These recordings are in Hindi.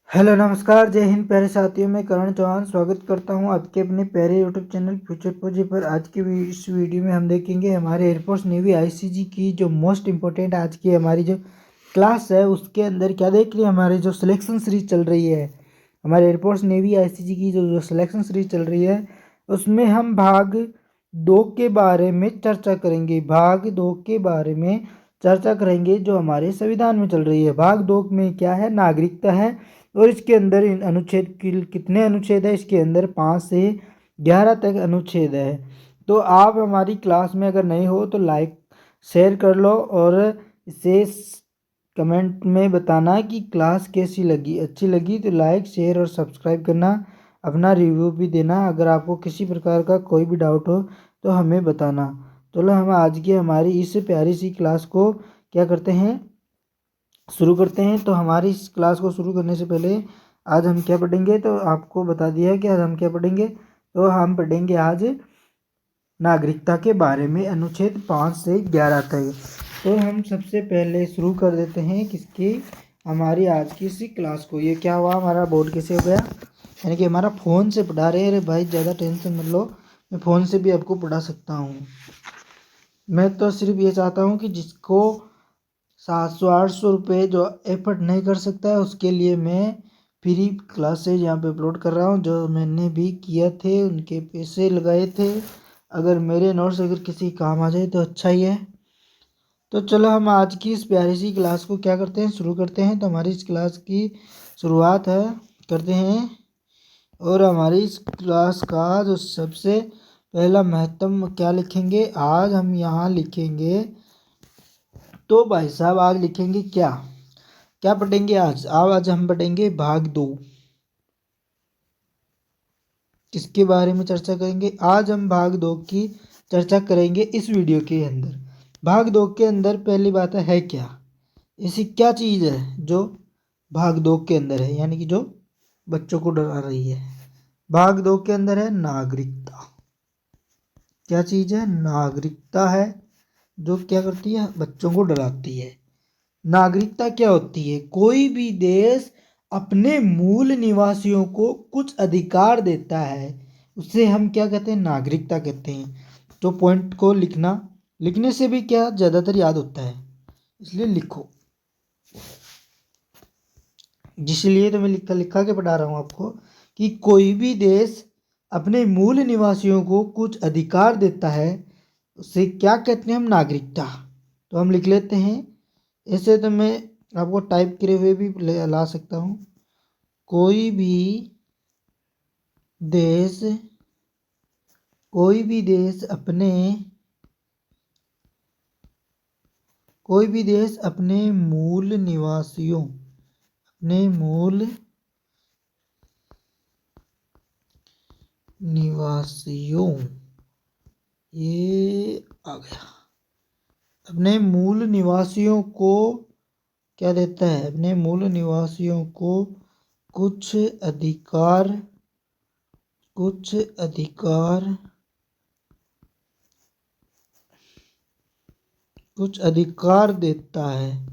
हेलो नमस्कार, जय हिंद प्यारे साथियों। मैं करण चौहान स्वागत करता हूं आपके अपने प्यारे यूट्यूब चैनल फ्यूचर पूजी पर। आज की इस वीडियो में हम देखेंगे हमारे एयरफोर्स नेवी आईसीजी की जो मोस्ट इम्पोर्टेंट आज की हमारी जो क्लास है उसके अंदर क्या देख रही है। हमारी जो सिलेक्शन सीरीज चल रही है, हमारे एयरफोर्स नेवी आईसीजी की जो सिलेक्शन सीरीज चल रही है उसमें हम भाग 2 के बारे में चर्चा करेंगे। भाग 2 के बारे में चर्चा करेंगे जो हमारे संविधान में चल रही है। भाग 2 में क्या है, नागरिकता है। और इसके अंदर इन अनुच्छेद कितने अनुच्छेद है, इसके अंदर 5 से 11 तक अनुच्छेद है। तो आप हमारी क्लास में अगर नए हो तो लाइक शेयर कर लो और इसे कमेंट में बताना कि क्लास कैसी लगी। अच्छी लगी तो लाइक शेयर और सब्सक्राइब करना, अपना रिव्यू भी देना। अगर आपको किसी प्रकार का कोई भी डाउट हो तो हमें बताना। चलो हम आज की हमारी इस प्यारी सी क्लास को क्या करते हैं, शुरू करते हैं। तो हमारी इस क्लास को शुरू करने से पहले आज हम क्या पढ़ेंगे, तो आपको बता दिया है कि आज हम क्या पढ़ेंगे। तो हम पढ़ेंगे आज नागरिकता के बारे में, अनुच्छेद 5 से 11 तक। तो हम सबसे पहले शुरू कर देते हैं किसकी, हमारी आज की इसी क्लास को। ये क्या हुआ, हमारा बोर्ड कैसे हो गया, यानी कि हमारा फ़ोन से पढ़ा रहे हैं। अरे भाई ज़्यादा टेंशन मत लो, मैं फ़ोन से भी आपको पढ़ा सकता हूँ। मैं तो सिर्फ ये चाहता हूँ कि जिसको 700-800 रुपये जो एफर्ट नहीं कर सकता है उसके लिए मैं फ्री क्लासेज यहाँ पे अपलोड कर रहा हूँ। जो मैंने भी किया थे उनके पैसे लगाए थे। अगर मेरे नोट्स अगर किसी काम आ जाए तो अच्छा ही है। तो चलो हम आज की इस प्यारी सी क्लास को क्या करते हैं, शुरू करते हैं। तो हमारी इस क्लास की शुरुआत है करते हैं। और हमारी इस क्लास का जो सबसे पहला महत्व क्या लिखेंगे, आज हम यहाँ लिखेंगे। तो भाई साहब आज लिखेंगे क्या क्या पढ़ेंगे आज हम पढ़ेंगे भाग 2। किसके बारे में चर्चा करेंगे, आज हम भाग 2 की चर्चा करेंगे इस वीडियो के अंदर। भाग 2 के अंदर पहली बात है क्या, ऐसी क्या चीज़ है जो भाग 2 के अंदर है, यानी कि जो बच्चों को डरा रही है। भाग 2 के अंदर है नागरिकता। क्या चीज़ है, नागरिकता है जो क्या करती है, बच्चों को डराती है। नागरिकता क्या होती है, कोई भी देश अपने मूल निवासियों को कुछ अधिकार देता है, उसे हम क्या कहते हैं, नागरिकता कहते हैं। तो पॉइंट को लिखना, लिखने से भी क्या ज़्यादातर याद होता है, इसलिए लिखो। जिसलिए तो मैं लिखा लिखा के पढ़ा रहा हूँ आपको कि कोई भी देश अपने मूल निवासियों को कुछ अधिकार देता है, उसे क्या कहते हैं हम, नागरिकता। तो हम लिख लेते हैं। ऐसे तो मैं आपको टाइप करे हुए भी ला सकता हूँ। कोई भी देश अपने मूल निवासियों ये आ गया, अपने मूल निवासियों को क्या देता है, अपने मूल निवासियों को कुछ अधिकार देता है,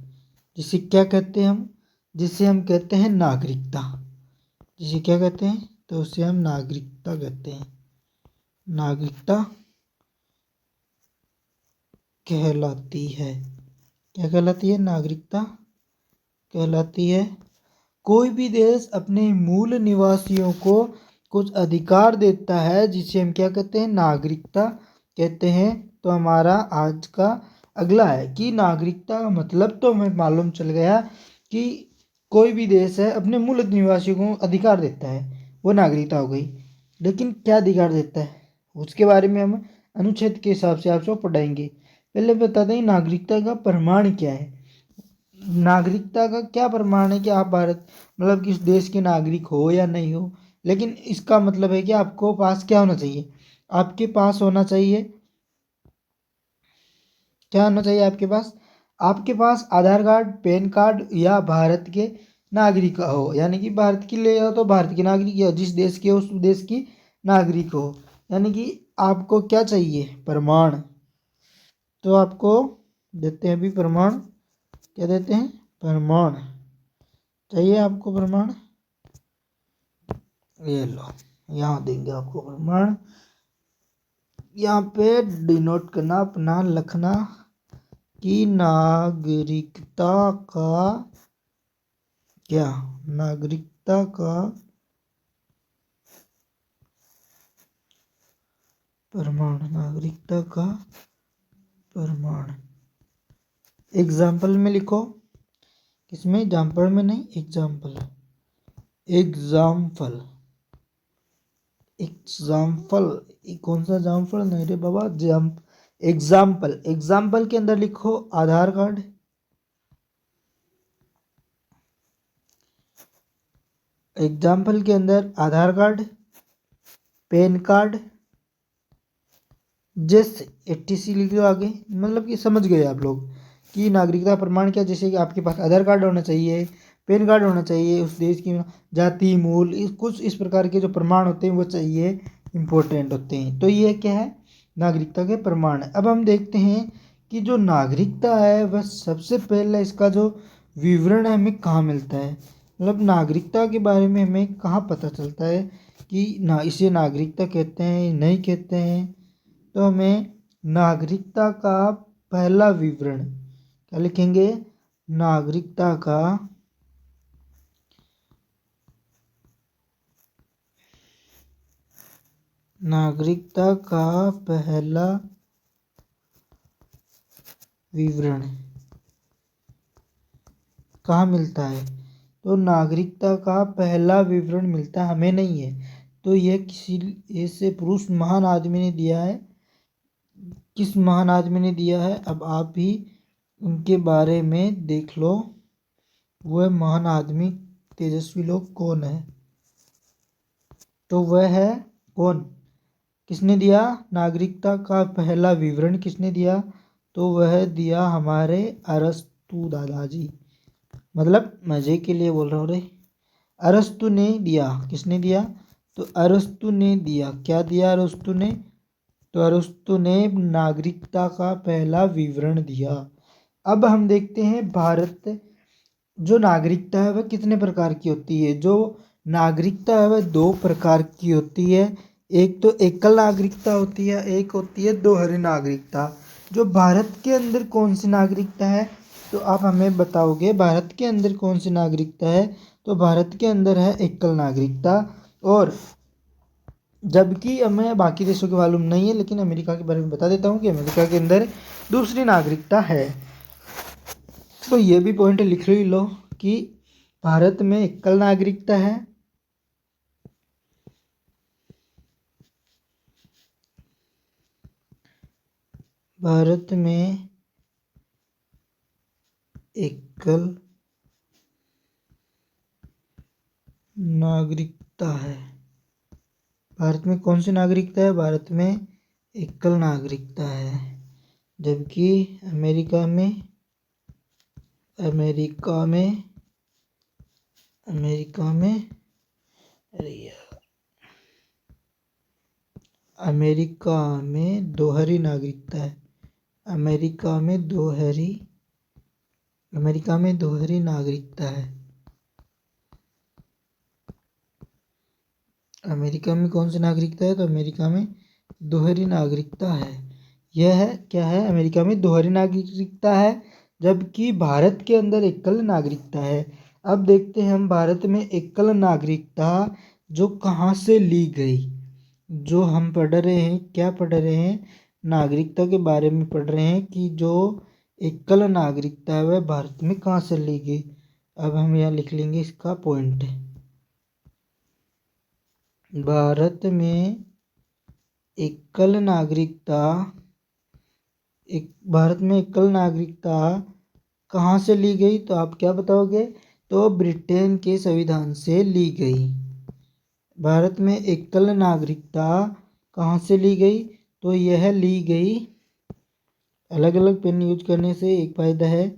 जिसे क्या कहते हैं हम, जिसे हम कहते हैं नागरिकता। जिसे क्या कहते हैं, तो उसे हम नागरिकता कहते हैं। नागरिकता कहलाती है। क्या कहलाती है, नागरिकता कहलाती है। कोई भी देश अपने मूल निवासियों को कुछ अधिकार देता है, जिसे हम क्या कहते हैं, नागरिकता कहते हैं। तो हमारा आज का अगला है कि नागरिकता का मतलब तो हमें मालूम चल गया कि कोई भी देश है अपने मूल निवासियों को अधिकार देता है, वो नागरिकता हो गई। लेकिन क्या अधिकार देता है उसके बारे में हम अनुच्छेद के हिसाब से आपको पढ़ाएंगे। पहले बता दें नागरिकता का प्रमाण क्या है। नागरिकता का क्या प्रमाण है कि आप भारत मतलब किस देश के नागरिक हो या नहीं हो। लेकिन इसका मतलब है कि आपको पास क्या होना चाहिए, आपके पास होना चाहिए, क्या होना चाहिए आपके पास आधार कार्ड, पैन कार्ड या भारत के नागरिक हो। यानी कि भारत के लिए हो तो भारत के नागरिक हो, जिस देश के हो उस देश की नागरिक हो। यानी कि आपको क्या चाहिए, प्रमाण। तो आपको देते हैं अभी प्रमाण, क्या देते हैं, प्रमाण चाहिए आपको, प्रमाण। ये लो, यहाँ देंगे आपको प्रमाण। यहाँ पे डिनोट करना, अपना लिखना कि नागरिकता का क्या, नागरिकता का प्रमाण, नागरिकता का प्रमाण। एग्जाम्पल में लिखो, किसमें, एग्जाम्पल में नहीं, एग्जाम्पल, एग्जाम्पल, एग्जाम्पल, कौन सा एग्जाम्पल, नहीं रे बाबा, एग्जाम्पल, एग्जाम्पल के अंदर लिखो आधार कार्ड, एग्जाम्पल के अंदर आधार कार्ड, पैन कार्ड, जैसे एटीसी लिख लो आगे, मतलब कि समझ गए आप लोग कि नागरिकता प्रमाण क्या। जैसे कि आपके पास आधार कार्ड होना चाहिए, पैन कार्ड होना चाहिए, उस देश की जाति, मूल, कुछ इस प्रकार के जो प्रमाण होते हैं वो चाहिए, इम्पोर्टेंट होते हैं। तो ये क्या है, नागरिकता के प्रमाण। अब हम देखते हैं कि जो नागरिकता है वह सबसे पहले इसका जो विवरण है हमें कहाँ मिलता है, मतलब नागरिकता के बारे में हमें कहाँ पता चलता है कि ना इसे नागरिकता कहते हैं नहीं कहते हैं। तो हमें नागरिकता का पहला विवरण क्या लिखेंगे, नागरिकता का पहला विवरण कहाँ मिलता है। तो नागरिकता का पहला विवरण मिलता हमें नहीं है, तो यह किसी ऐसे पुरुष महान आदमी ने दिया है। किस महान आदमी ने दिया है, अब आप भी उनके बारे में देख लो, वह महान आदमी तेजस्वी लोग कौन है। तो वह है कौन, किसने दिया नागरिकता का पहला विवरण, किसने दिया, तो वह दिया हमारे अरस्तु दादाजी। मतलब मजे के लिए बोल रहा हूँ रे, अरस्तु ने दिया। किसने दिया, तो अरस्तु ने दिया। क्या दिया अरस्तु ने, तो अरस्तु ने नागरिकता का पहला विवरण दिया। अब हम देखते हैं भारत, जो नागरिकता है वह कितने प्रकार की होती है। जो नागरिकता है वह दो प्रकार की होती है, एक तो एकल नागरिकता होती है, एक होती है दोहरी नागरिकता। जो भारत के अंदर कौन सी नागरिकता है, तो आप हमें बताओगे भारत के अंदर कौन सी नागरिकता है। तो भारत के अंदर है एकल नागरिकता। और जबकि हमें बाकी देशों के मालूम नहीं है, लेकिन अमेरिका के बारे में बता देता हूँ कि अमेरिका के अंदर दूसरी नागरिकता है। तो ये भी पॉइंट लिख ही लो कि भारत में एकल नागरिकता है, भारत में एकल नागरिकता है। भारत में कौन सी नागरिकता है, भारत में एकल नागरिकता है। जबकि अमेरिका में अरे यार, अमेरिका में दोहरी नागरिकता है। अमेरिका में दोहरी नागरिकता है। अमेरिका में कौन सी नागरिकता है, तो अमेरिका में दोहरी नागरिकता है। यह है क्या है, अमेरिका में दोहरी नागरिकता है, जबकि भारत के अंदर एकल नागरिकता है। अब देखते हैं हम भारत में एकल नागरिकता जो कहाँ से ली गई। जो हम पढ़ रहे हैं, क्या पढ़ रहे हैं, नागरिकता के बारे में पढ़ रहे हैं कि जो एकल नागरिकता है वह भारत में कहाँ से ली गई। अब हम यहाँ लिख लेंगे इसका पॉइंट, भारत में एकल नागरिकता, भारत में एकल नागरिकता कहाँ से ली गई, तो आप क्या बताओगे, तो ब्रिटेन के संविधान से ली गई। भारत में एकल नागरिकता कहाँ से ली गई, तो यह ली गई, अलग अलग पेन यूज करने से एक फ़ायदा है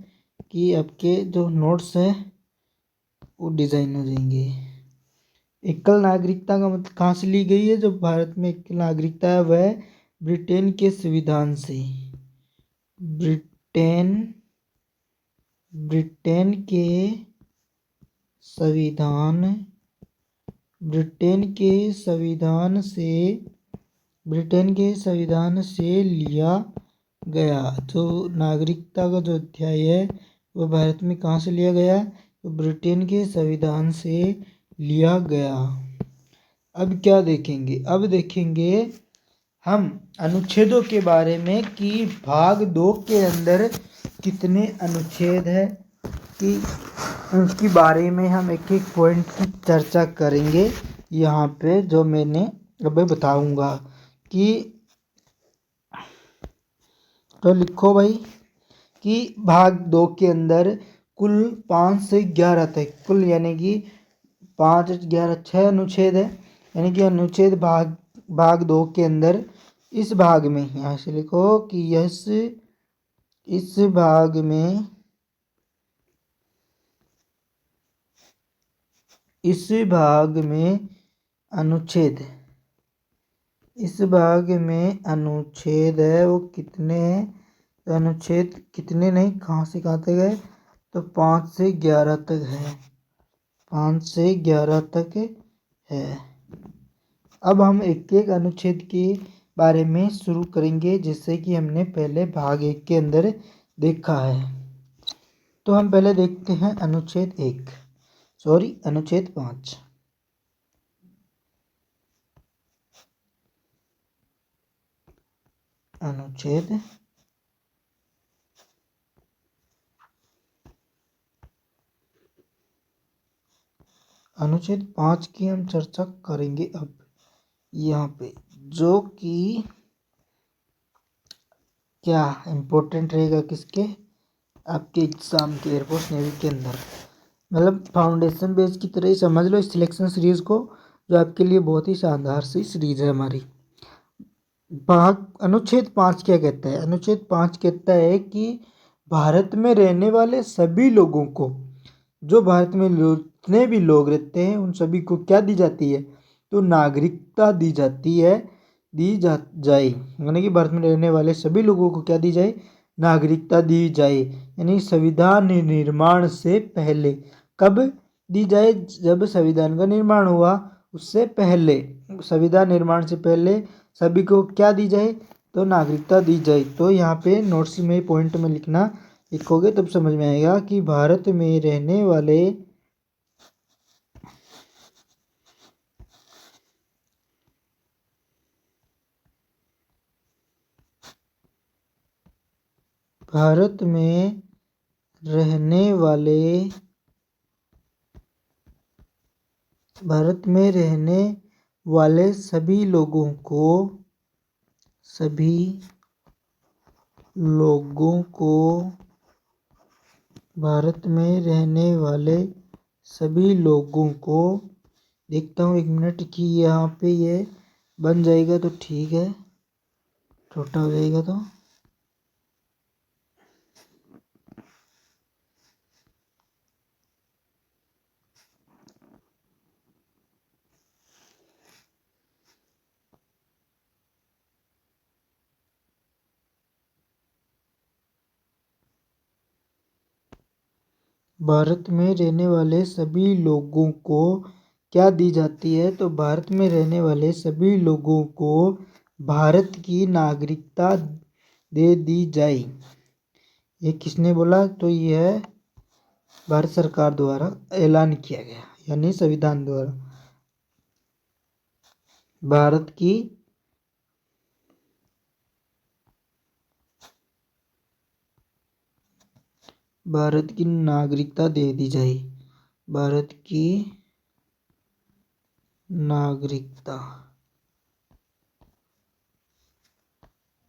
कि आपके जो नोट्स हैं वो डिज़ाइन हो जाएंगे। एकल नागरिकता का मतलब कहाँ से ली गई है, जो भारत में एकल नागरिकता है वह ब्रिटेन के संविधान से, ब्रिटेन के संविधान ब्रिटेन के संविधान से लिया गया। जो नागरिकता का जो अध्याय है वो भारत में कहाँ से लिया गया? तो ब्रिटेन के संविधान से लिया गया। अब क्या देखेंगे? अब देखेंगे हम अनुच्छेदों के बारे में कि भाग 2 के अंदर कितने अनुच्छेद है, कि उसके बारे में हम एक एक पॉइंट की चर्चा करेंगे यहाँ पे, जो मैंने अभी बताऊंगा। कि तो लिखो भाई कि भाग 2 के अंदर कुल 5 से 11 तक, कुल यानी कि 5 11 6 अनुच्छेद है। यानी कि अनुच्छेद भाग 2 के अंदर इस भाग में, यहाँ से लिखो कि इस भाग में अनुच्छेद है वो कितने हैं? तो अनुच्छेद कितने नहीं, कहाँ से कहाँ तक है? तो 5 से 11 तक है। 5 से 11 तक है। अब हम एक एक अनुच्छेद के बारे में शुरू करेंगे, जिससे कि हमने पहले भाग 1 के अंदर देखा है। तो हम पहले देखते हैं अनुच्छेद 5। अनुच्छेद 5 की हम चर्चा करेंगे अब यहाँ पे, जो कि क्या इम्पोर्टेंट रहेगा किसके? आपके एग्जाम के एयरफोर्स नेवी के अंदर। मतलब फाउंडेशन बेस की तरह ही समझ लो इस सिलेक्शन सीरीज को, जो आपके लिए बहुत ही शानदार सी सीरीज है हमारी। अनुच्छेद 5 क्या कहता है? अनुच्छेद 5 कहता है कि भारत में रहने वाले सभी लोगों को, जो भारत में जितने भी लोग रहते हैं उन सभी को क्या दी जाती है? तो नागरिकता दी जाती है, जाए। यानी कि भारत में रहने वाले सभी लोगों को क्या दी जाए? नागरिकता दी जाए। यानी संविधान निर्माण से पहले। कब दी जाए? जब संविधान का निर्माण हुआ उससे पहले, संविधान निर्माण से पहले सभी को क्या दी जाए? तो नागरिकता दी जाए। तो यहाँ पे नोट्स में पॉइंट में लिखोगे तब समझ में आएगा कि भारत में रहने वाले सभी लोगों को भारत में रहने वाले सभी लोगों को, देखता हूँ 1 मिनट कि यहाँ पे ये बन जाएगा तो ठीक है, छोटा हो जाएगा तो। भारत में रहने वाले सभी लोगों को क्या दी जाती है? तो भारत में रहने वाले सभी लोगों को भारत की नागरिकता दे दी जाए। ये किसने बोला? तो ये है भारत सरकार द्वारा ऐलान किया गया, यानी संविधान द्वारा भारत की नागरिकता दे दी जाए। भारत की नागरिकता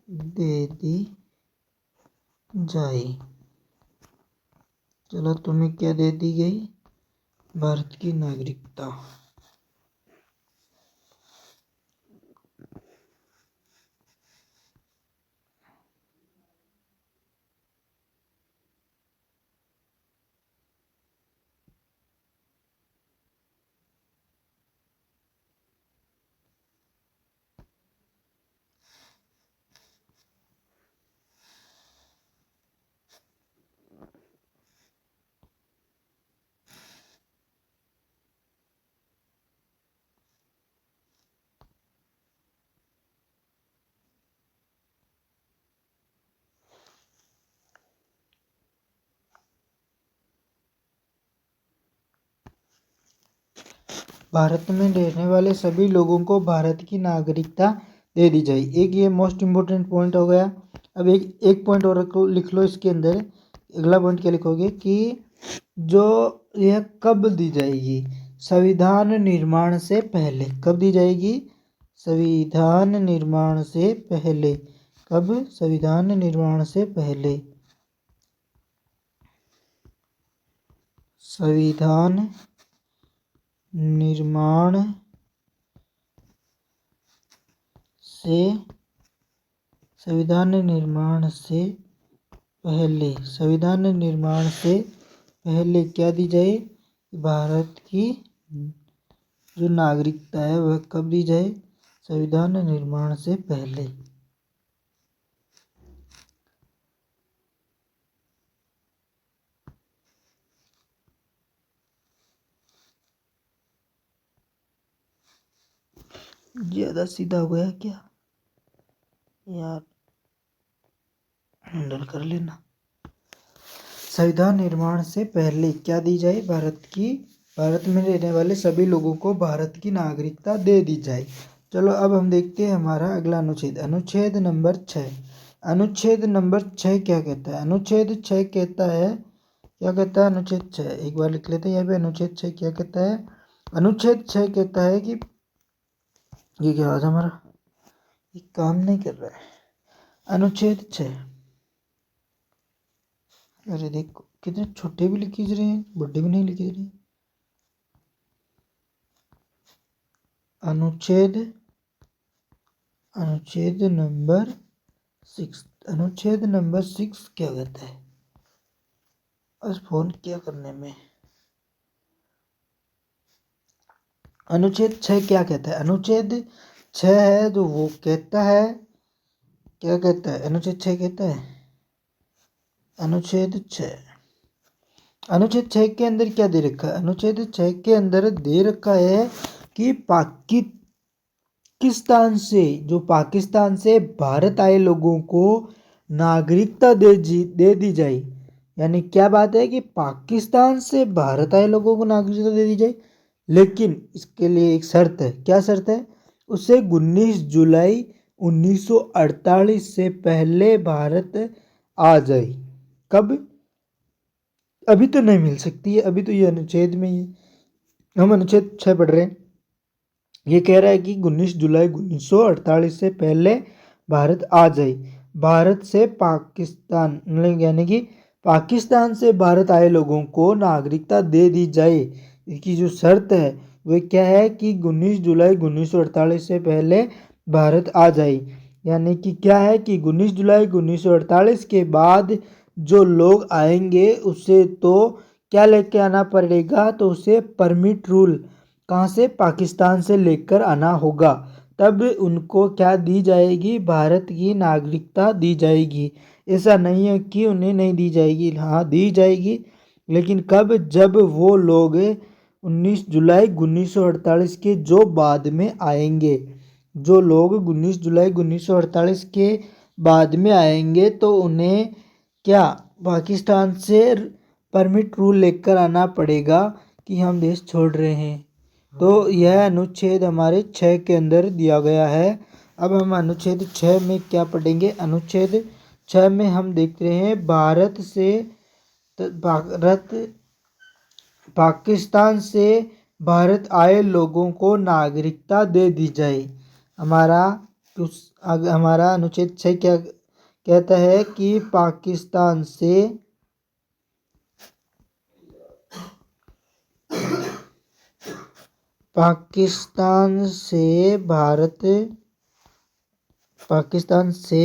दे दी जाए। चलो तुम्हें क्या दे दी गई? भारत की नागरिकता। भारत में रहने वाले सभी लोगों को भारत की नागरिकता दे दी जाए। एक ये मोस्ट इम्पोर्टेंट पॉइंट हो गया। अब एक पॉइंट और लिख लो इसके अंदर। अगला पॉइंट क्या लिखोगे कि जो यह कब दी जाएगी? संविधान निर्माण से पहले। कब दी जाएगी? संविधान निर्माण से पहले। कब? संविधान निर्माण से पहले। संविधान निर्माण से संविधान निर्माण से पहले। संविधान निर्माण से पहले क्या दी जाए? भारत की जो नागरिकता है वह कब दी जाए? संविधान निर्माण से पहले। ज्यादा सीधा हो गया क्या यार? हैंडल कर लेना। संविधान निर्माण से पहले क्या दी जाए? भारत में रहने वाले सभी लोगों को भारत की नागरिकता दे दी जाए। चलो अब हम देखते हैं हमारा अगला अनुच्छेद। अनुच्छेद नंबर 6। अनुच्छेद नंबर 6 क्या कहता है? अनुच्छेद 6 कहता है, क्या कहता है अनुच्छेद 6? एक बार लिख लेते हैं यहाँ पे। अनुच्छेद 6 क्या कहता है? अनुच्छेद 6 कहता है कि ये क्या आज हमारा ये काम नहीं कर रहा है। अनुच्छेद 6, अरे देखो कितने छोटे भी लिख रहे हैं, बड़े भी नहीं लिख रहे। अनुच्छेद अनुच्छेद नंबर 6। अनुच्छेद नंबर 6 क्या कहता है? बस फोन क्या करने में। अनुच्छेद 6 क्या कहता है? अनुच्छेद 6 है जो वो कहता है, क्या कहता है? अनुच्छेद 6 कहता है, अनुच्छेद 6, अनुच्छेद 6 के अंदर क्या दे रखा है? अनुच्छेद 6 के अंदर दे रखा है कि पाकिस्तान से भारत आए लोगों को नागरिकता दे दी जाए। यानी क्या बात है कि पाकिस्तान से भारत आए लोगों को नागरिकता दे दी जाए, लेकिन इसके लिए एक शर्त है। क्या शर्त है? उसे 19 जुलाई 1948 से पहले भारत आ जाए। कब? अभी तो नहीं मिल सकती है, अभी तो ये अनुच्छेद में ही हम अनुच्छेद 6 पढ़ रहे हैं। ये कह रहा है कि 19 जुलाई 1948 से पहले भारत आ जाए। भारत से पाकिस्तान यानी कि पाकिस्तान से भारत आए लोगों को नागरिकता दे दी जाए। इसकी जो शर्त है वह क्या है कि 19 जुलाई 1948 से पहले भारत आ जाए। यानी कि क्या है कि 19 जुलाई 1948 के बाद जो लोग आएंगे उसे तो क्या लेके आना पड़ेगा? तो उसे परमिट रूल कहाँ से? पाकिस्तान से लेकर आना होगा। तब उनको क्या दी जाएगी? भारत की नागरिकता दी जाएगी। ऐसा नहीं है कि उन्हें नहीं दी जाएगी, हाँ दी जाएगी। लेकिन कब? जब वो लोग 19 जुलाई 1948 के जो बाद में आएंगे, जो लोग 19 जुलाई 1948 के बाद में आएंगे तो उन्हें क्या पाकिस्तान से परमिट रूल लेकर आना पड़ेगा कि हम देश छोड़ रहे हैं। तो यह अनुच्छेद हमारे 6 के अंदर दिया गया है। अब हम अनुच्छेद 6 में क्या पढ़ेंगे? अनुच्छेद 6 में हम देख रहे हैं पाकिस्तान से भारत आए लोगों को नागरिकता दे दी जाए। हमारा अनुच्छेद 6 क्या कहता है कि पाकिस्तान से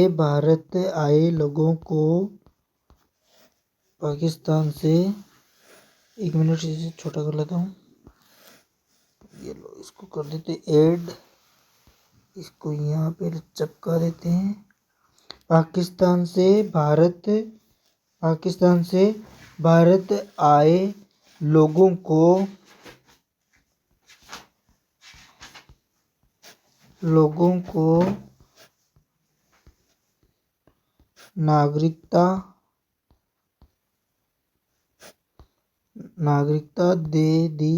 भारत आए लोगों को पाकिस्तान से, एक मिनट इसे छोटा कर लेता हूँ। ये लो इसको कर देते ऐड, इसको यहाँ पे चिपका देते हैं। पाकिस्तान से भारत आए लोगों को नागरिकता दे दी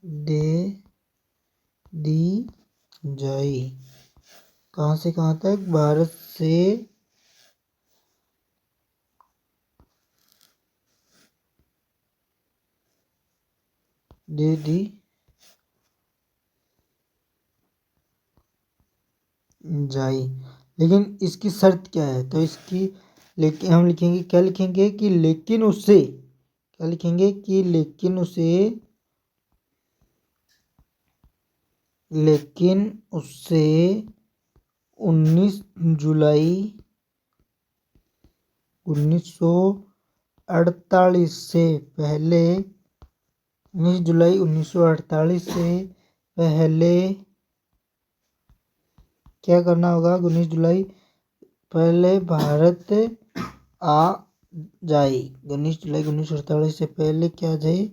दे दी जाए। कहाँ से कहाँ तक? भारत से दे दी जाए। लेकिन इसकी शर्त क्या है? तो इसकी लेकिन हम लिखेंगे, क्या लिखेंगे कि लेकिन उससे, क्या लिखेंगे कि लेकिन उससे 19 जुलाई 1948 से पहले, 19 जुलाई 1948 से पहले क्या करना होगा? 19 जुलाई पहले भारत आ जाए। 19 जुलाई 1948 से पहले क्या आ जाए?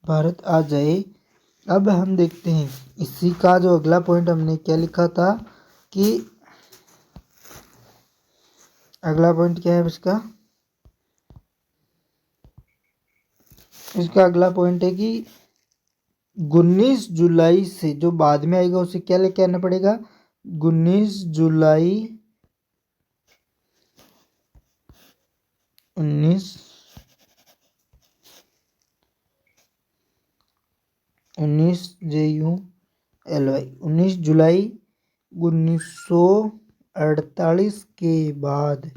भारत आ जाए। अब हम देखते हैं इसी का जो अगला पॉइंट हमने क्या लिखा था कि अगला पॉइंट क्या है इसका? इसका अगला पॉइंट है कि 19 जुलाई से जो बाद में आएगा उसे क्या लेके आना पड़ेगा? 19 जुलाई 19 JULY 19 जुलाई 1948 के बाद,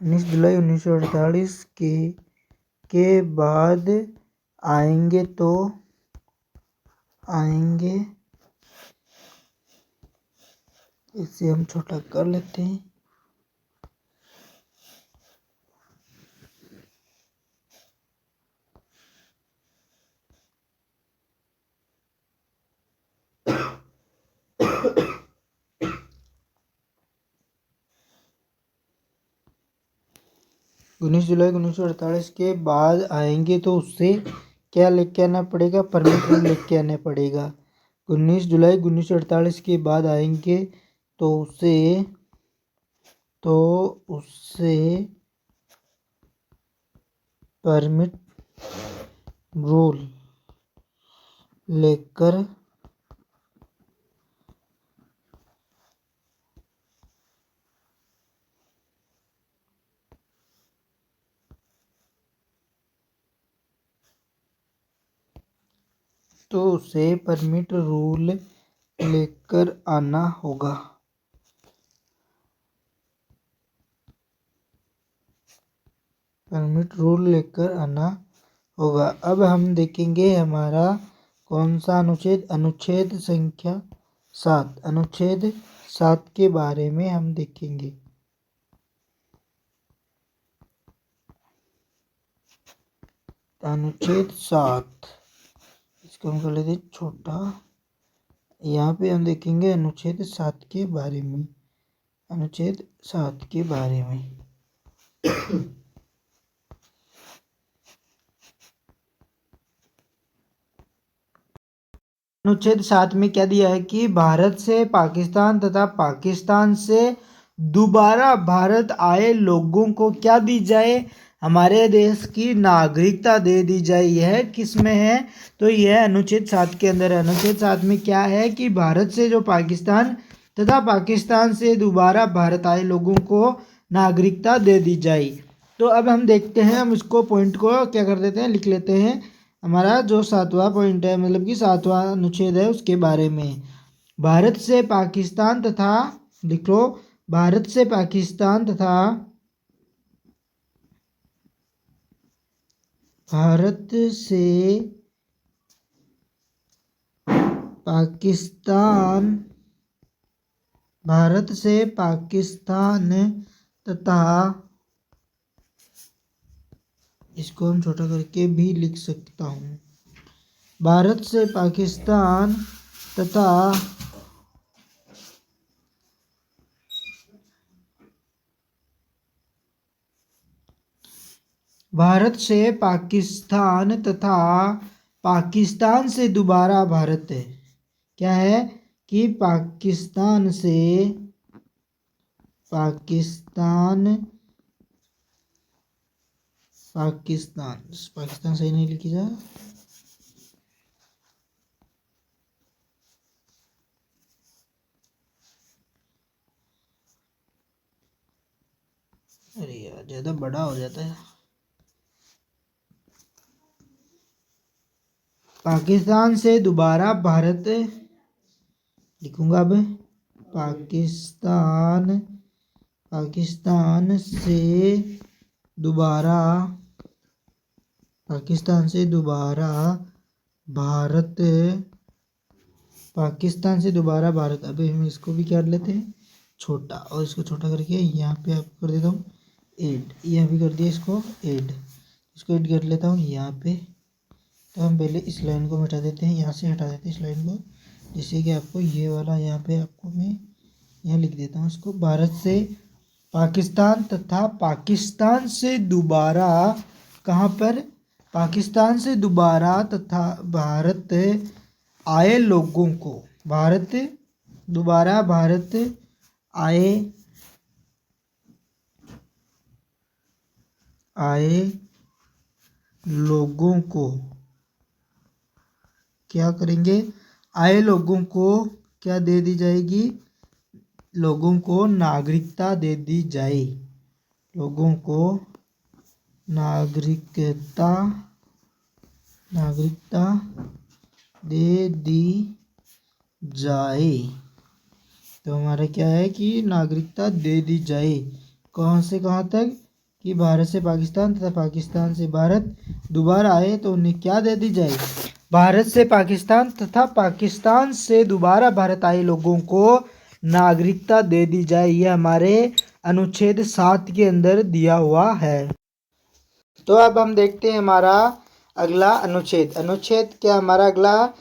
19 जुलाई 1948 के बाद आएंगे तो आएंगे, इसे हम छोटा कर लेते हैं। उन्नीस जुलाई 1948 के बाद आएंगे तो उससे क्या लेके आना पड़ेगा? परमिट रूल लेके आना पड़ेगा। 19 जुलाई 1948 के बाद आएंगे तो उससे परमिट रूल लेकर आना होगा। परमिट रूल लेकर आना होगा। अब हम देखेंगे हमारा कौन सा अनुच्छेद? अनुच्छेद संख्या 7। अनुच्छेद 7 के बारे में हम देखेंगे। अनुच्छेद 7, इसको हम कर लेते हैं छोटा। यहाँ पे हम देखेंगे अनुच्छेद 7 के बारे में। अनुच्छेद 7 के बारे में अनुच्छेद 7 में क्या दिया है कि भारत से पाकिस्तान तथा पाकिस्तान से दोबारा भारत आए लोगों को क्या दी जाए? हमारे देश की नागरिकता दे दी जाए। यह किस में है? तो यह अनुच्छेद 7 के अंदर है। अनुच्छेद 7 में क्या है कि भारत से जो पाकिस्तान तथा पाकिस्तान से दोबारा भारत आए लोगों को नागरिकता दे दी जाए। तो अब हम देखते हैं, हम इसको पॉइंट को क्या कर देते हैं, लिख लेते हैं। हमारा जो 7वां पॉइंट है, मतलब कि 7वां अनुच्छेद है, उसके बारे में भारत से पाकिस्तान तथा, लिख लो, भारत से पाकिस्तान तथा भारत से पाकिस्तान भारत से पाकिस्तान तथा, इसको हम छोटा करके भी लिख सकता हूँ, भारत से पाकिस्तान तथा भारत से पाकिस्तान तथा पाकिस्तान से दोबारा भारत है, क्या है कि पाकिस्तान से पाकिस्तान सही नहीं लिखी जा, ज़्यादा बड़ा हो जाता है। पाकिस्तान से दोबारा भारत, लिखूंगा अब, पाकिस्तान पाकिस्तान से दोबारा पाकिस्तान से दोबारा भारत पाकिस्तान से दोबारा भारत। अभी हम इसको भी कर लेते हैं छोटा, और इसको छोटा करके यहाँ पे आपको कर देता हूँ ऐड, यहाँ भी कर दिया इसको ऐड, इसको ऐड कर लेता हूँ यहाँ पे। तो हम पहले इस लाइन को हटा देते हैं, यहाँ से हटा देते हैं इस लाइन को, जिससे कि आपको ये वाला यहाँ पे आपको मैं यहाँ लिख देता हूँ इसको, भारत से पाकिस्तान तथा पाकिस्तान से दोबारा कहाँ पर, पाकिस्तान से दोबारा तथा भारत आए लोगों को, भारत दोबारा भारत आए लोगों को क्या करेंगे, आए लोगों को क्या दे दी जाएगी, लोगों को नागरिकता दे दी जाए, लोगों को नागरिकता दे दी जाए। तो हमारा क्या है कि नागरिकता दे दी जाए, कहाँ से कहाँ तक, कि भारत से पाकिस्तान तथा पाकिस्तान से भारत दोबारा आए तो उन्हें क्या दे दी जाए, भारत से पाकिस्तान तथा पाकिस्तान से दोबारा भारत आए लोगों को नागरिकता दे दी जाए। यह हमारे अनुच्छेद 7 के अंदर दिया हुआ है। तो अब हम देखते हैं हमारा अगला अनुच्छेद क्या हमारा अगला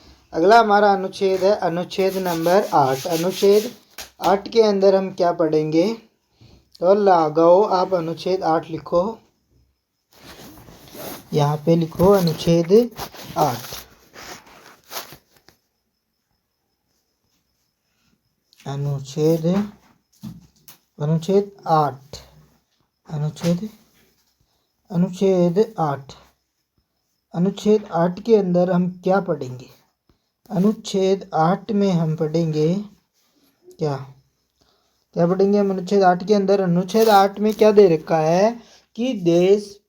हमारा अनुच्छेद है अनुच्छेद नंबर 8। अनुच्छेद 8 के अंदर हम क्या पढ़ेंगे, तो लगाओ आप अनुच्छेद 8 लिखो, यहाँ पे लिखो अनुच्छेद 8। अनुच्छेद 8 अनुच्छेद 8 के अंदर हम क्या पढ़ेंगे, अनुच्छेद 8 में हम पढ़ेंगे क्या पढ़ेंगे हम अनुच्छेद 8 के अंदर। अनुच्छेद 8 में क्या दे रखा है कि देश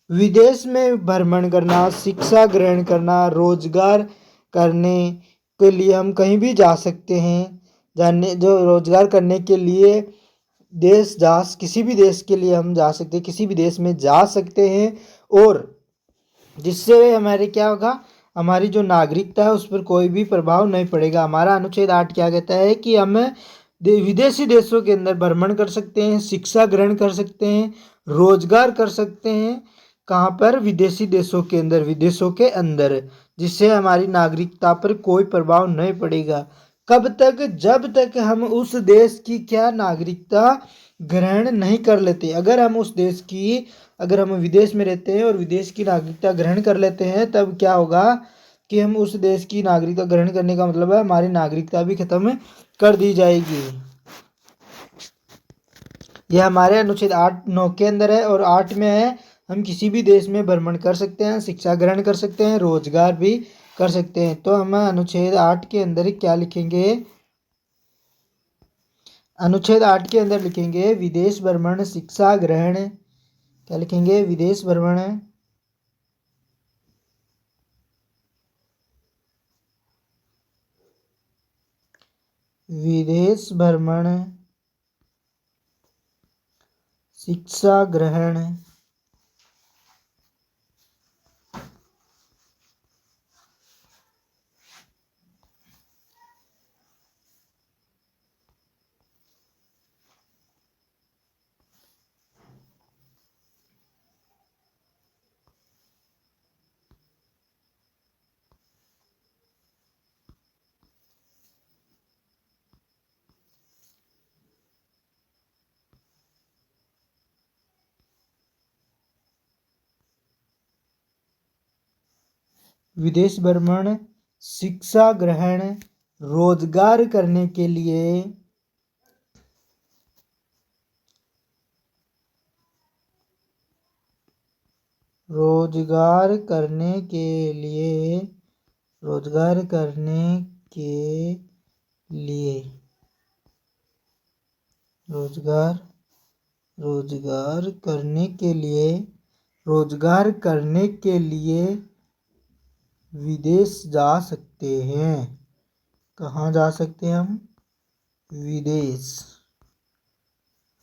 विदेश में भ्रमण करना, शिक्षा ग्रहण करना, रोजगार करने के लिए हम कहीं भी जा सकते हैं, जो रोजगार करने के लिए किसी भी देश के लिए हम जा सकते हैं, किसी भी देश में जा सकते हैं, और जिससे हमारे क्या होगा, हमारी जो नागरिकता है उस पर कोई भी प्रभाव नहीं पड़ेगा। हमारा अनुच्छेद 8 क्या कहता है कि हम विदेशी देशों के अंदर भ्रमण कर सकते हैं, शिक्षा ग्रहण कर सकते हैं, रोजगार कर सकते हैं, कहाँ पर, विदेशी देशों के अंदर, जिससे हमारी नागरिकता पर कोई प्रभाव नहीं पड़ेगा। कब तक, जब तक हम उस देश की क्या नागरिकता ग्रहण नहीं कर लेते। अगर हम विदेश में रहते हैं और विदेश की नागरिकता ग्रहण कर लेते हैं, तब क्या होगा कि हम उस देश की नागरिकता ग्रहण करने का मतलब है हमारी नागरिकता भी खत्म कर दी जाएगी। यह हमारे अनुच्छेद 8-9 के अंदर है, और 8 में है हम किसी भी देश में भ्रमण कर सकते हैं, शिक्षा ग्रहण कर सकते हैं, रोजगार भी कर सकते हैं। तो हम अनुच्छेद 8 के अंदर क्या लिखेंगे, अनुच्छेद 8 के अंदर लिखेंगे विदेश भ्रमण, शिक्षा ग्रहण, क्या लिखेंगे, विदेश भ्रमण, शिक्षा ग्रहण, विदेश भ्रमण, शिक्षा ग्रहण, रोजगार करने के लिए, रोजगार करने के लिए रोजगार करने के लिए विदेश जा सकते हैं। कहाँ जा सकते हैं हम? विदेश।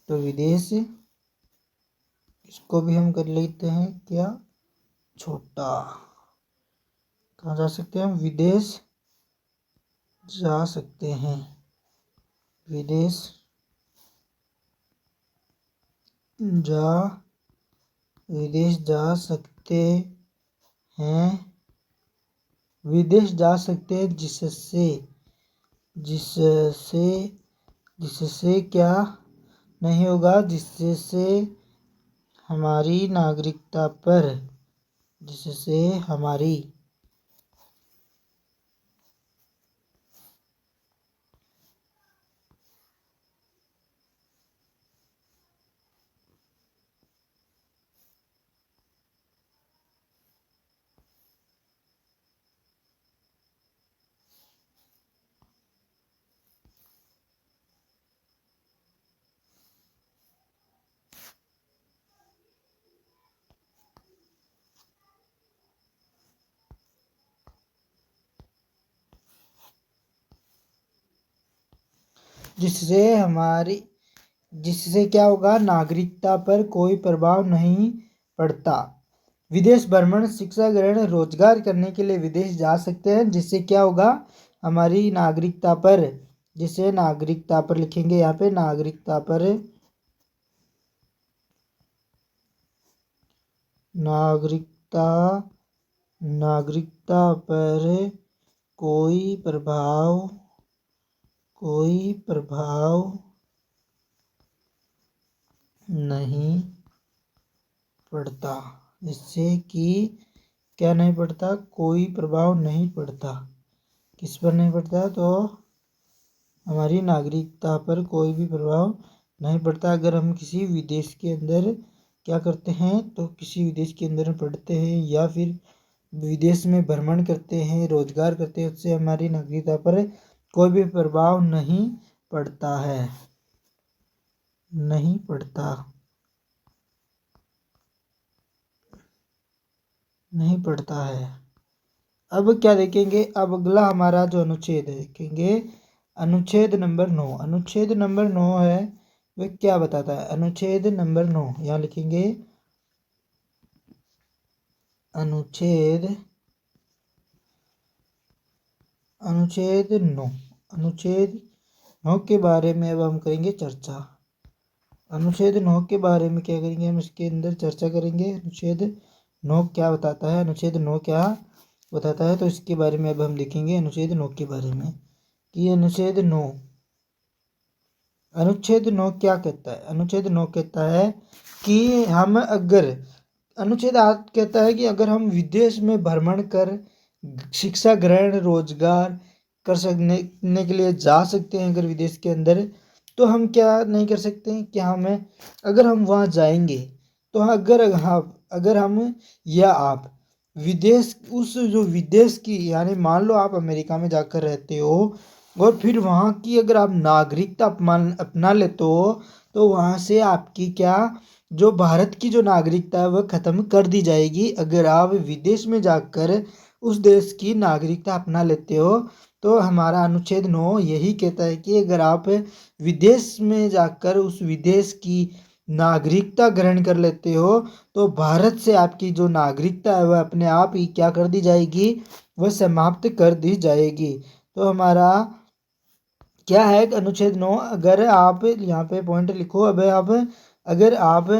तो विदेश इसको भी हम कर लेते हैं क्या? छोटा। कहाँ जा सकते हैं हम? विदेश जा सकते हैं। विदेश जा विदेश जा सकते हैं। विदेश जा सकते हैं जिससे जिससे क्या नहीं होगा? जिससे हमारी नागरिकता पर जिससे हमारी जिससे क्या होगा? नागरिकता पर कोई प्रभाव नहीं पड़ता। विदेश भ्रमण, शिक्षा ग्रहण, रोजगार करने के लिए विदेश जा सकते हैं। जिससे क्या होगा? हमारी नागरिकता पर, जिसे नागरिकता पर लिखेंगे यहाँ पे, नागरिकता पर कोई प्रभाव नहीं पड़ता। जिससे कि क्या नहीं पड़ता? कोई प्रभाव नहीं पड़ता। किस पर नहीं पड़ता? तो हमारी नागरिकता पर कोई भी प्रभाव नहीं पड़ता। अगर हम किसी विदेश के अंदर क्या करते हैं? तो किसी विदेश के अंदर पढ़ते हैं या फिर विदेश में भ्रमण करते हैं, रोजगार करते हैं, उससे हमारी नागरिकता पर कोई भी प्रभाव नहीं पड़ता है। नहीं पड़ता। नहीं पड़ता है। अब क्या देखेंगे? अब अगला हमारा जो अनुच्छेद है देखेंगे, अनुच्छेद नंबर 9। अनुच्छेद नंबर 9 है वह क्या बताता है? अनुच्छेद नंबर 9 यहाँ लिखेंगे, अनुच्छेद 9। अनुच्छेद 9 के बारे में अब हम करेंगे चर्चा। अनुच्छेद 9 के बारे में क्या करेंगे? हम इसके अंदर चर्चा करेंगे। अनुच्छेद 9 क्या बताता है? अनुच्छेद 9 क्या बताता है? तो इसके बारे में अब हम देखेंगे अनुच्छेद 9 के बारे में कि अनुच्छेद 9 क्या कहता है? अनुच्छेद 9 कहता है कि हम अगर अनुच्छेद 8 कहता है कि अगर हम विदेश में भ्रमण कर शिक्षा ग्रहण, रोजगार कर सकने के लिए जा सकते हैं अगर विदेश के अंदर, तो हम क्या नहीं कर सकते हैं? क्या हमें अगर हम वहाँ जाएंगे तो अगर हम या आप विदेश की, यानी मान लो आप अमेरिका में जाकर रहते हो और फिर वहाँ की अगर आप नागरिकता अपना लेते हो, तो वहाँ से आपकी क्या, जो भारत की जो नागरिकता है वह ख़त्म कर दी जाएगी। अगर आप विदेश में जाकर उस देश की नागरिकता अपना लेते हो, तो हमारा अनुच्छेद 9 यही कहता है कि अगर आप विदेश में जाकर उस विदेश की नागरिकता ग्रहण कर लेते हो, तो भारत से आपकी जो नागरिकता है वह अपने आप ही क्या कर दी जाएगी? वह समाप्त कर दी जाएगी। तो हमारा क्या है? अनुच्छेद 9। अगर आप यहाँ पे पॉइंट लिखो। अब आप अगर आप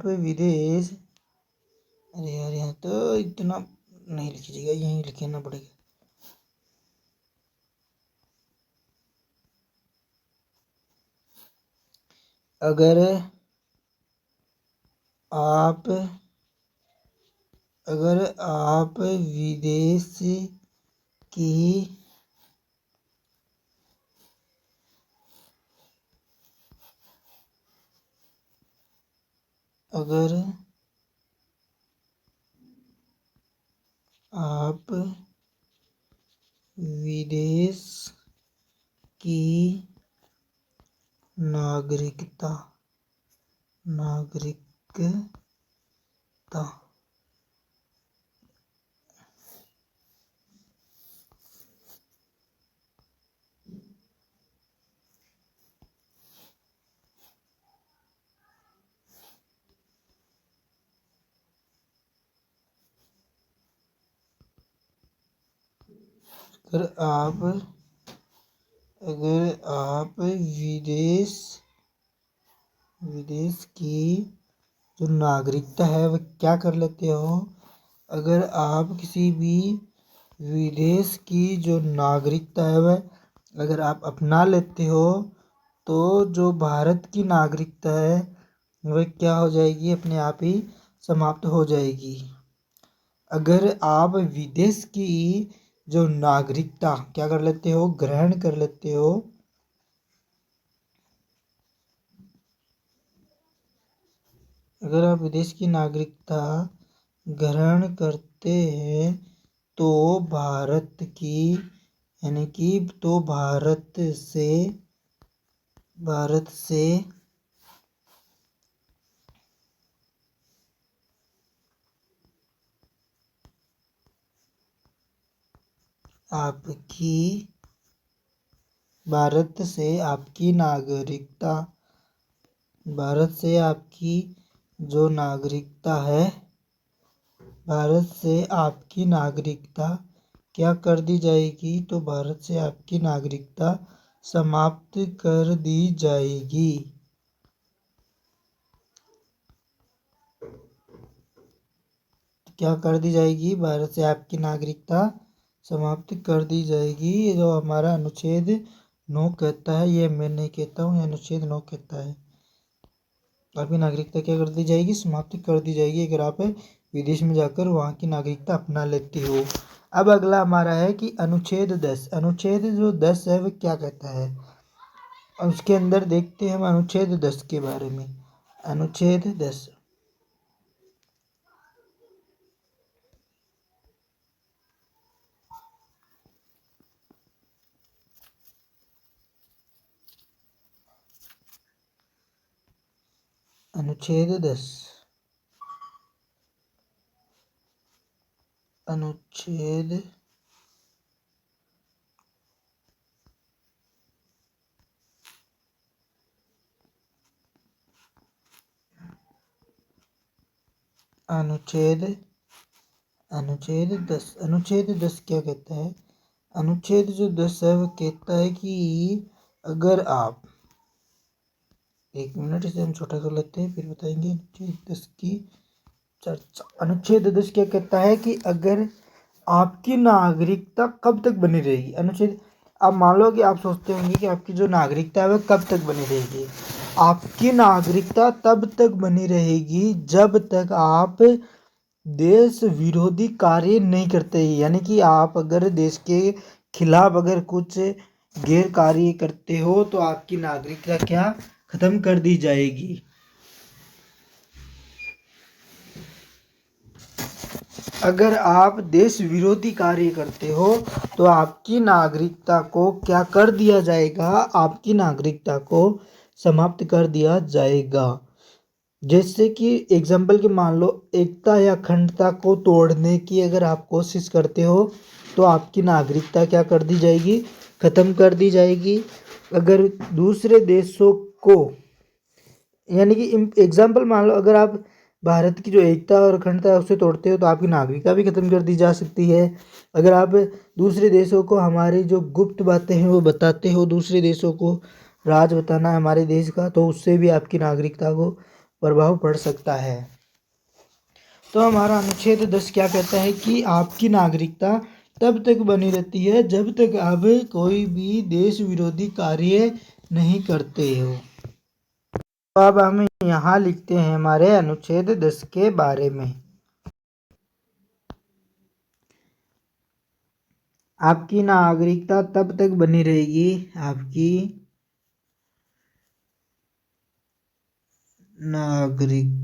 विदेश, अरे यार यहाँ तो इतना नहीं लिखिएगा, यहीं लिखना पड़ेगा। अगर आप विदेश की अगर आप विदेश की नागरिकता अगर आप विदेश की जो नागरिकता है वह क्या कर लेते हो। अगर आप किसी भी विदेश की जो नागरिकता है वह अगर आप अपना लेते हो तो जो भारत की नागरिकता है वह क्या हो जाएगी, अपने आप ही समाप्त हो जाएगी। अगर आप विदेश की जो नागरिकता क्या कर लेते हो, ग्रहण कर लेते हो, अगर आप विदेश की नागरिकता ग्रहण करते हैं तो भारत की यानी कि तो भारत से आपकी नागरिकता भारत से आपकी जो नागरिकता है, भारत से आपकी नागरिकता क्या कर दी जाएगी, तो भारत से आपकी नागरिकता समाप्त कर दी जाएगी। क्या कर दी जाएगी, भारत से आपकी नागरिकता समाप्त कर दी जाएगी। ये जो हमारा अनुच्छेद 9 कहता है, ये मैं नहीं कहता हूँ, ये अनुच्छेद 9 कहता है। आपकी नागरिकता क्या कर दी जाएगी, समाप्त कर दी जाएगी अगर आप विदेश में जाकर वहाँ की नागरिकता अपना लेते हो। अब अगला हमारा है कि अनुच्छेद 10। अनुच्छेद जो 10 है वह क्या कहता है, उसके अंदर देखते हैं हम अनुच्छेद 10 के बारे में। अनुच्छेद 10 अनुच्छेद 10 अनुच्छेद अनुच्छेद अनुच्छेद 10 अनुच्छेद 10 क्या कहता है। अनुच्छेद जो 10 है वो कहता है कि अगर आप, एक मिनट इसे हम छोटा कर लेते हैं फिर बताएंगे अनुच्छेद 10 की चर्चा। अनुच्छेद 10 क्या कहता है कि अगर आपकी नागरिकता कब तक बनी रहेगी। अनुच्छेद, अब मान लो कि आप सोचते होंगे कि आपकी जो नागरिकता है वह कब तक बनी रहेगी। आपकी नागरिकता तब तक बनी रहेगी जब तक आप देश विरोधी कार्य नहीं करते, यानी कि आप अगर देश के खिलाफ अगर कुछ गैर कार्य करते हो तो आपकी नागरिकता क्या खत्म कर दी जाएगी। अगर आप देश विरोधी कार्य करते हो तो आपकी नागरिकता को क्या कर दिया जाएगा, आपकी नागरिकता को समाप्त कर दिया जाएगा। जैसे कि एग्जाम्पल के मान लो एकता या अखंडता को तोड़ने की अगर आप कोशिश करते हो तो आपकी नागरिकता क्या कर दी जाएगी, खत्म कर दी जाएगी। अगर दूसरे देशों को, यानी कि एग्जाम्पल मान लो अगर आप भारत की जो एकता और अखंडता है उसे तोड़ते हो तो आपकी नागरिकता भी खत्म कर दी जा सकती है। अगर आप दूसरे देशों को हमारी जो गुप्त बातें हैं वो बताते हो, दूसरे देशों को राज बताना है हमारे देश का, तो उससे भी आपकी नागरिकता को प्रभाव पड़ सकता है। तो हमारा अनुच्छेद 10 क्या कहता है कि आपकी नागरिकता तब तक बनी रहती है जब तक आप कोई भी देश विरोधी कार्य नहीं करते हो। तो अब हम यहाँ लिखते हैं हमारे अनुच्छेद 10 के बारे में। आपकी नागरिकता तब तक बनी रहेगी, आपकी नागरिकता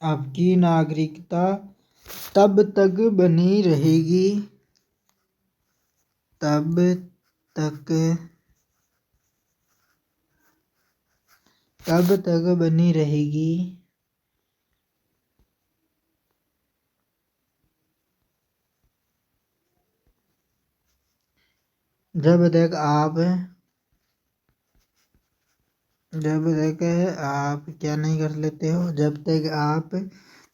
आपकी नागरिकता तब तक बनी रहेगी, तब तक बनी रहेगी जब तक आप क्या नहीं कर लेते हो, जब तक आप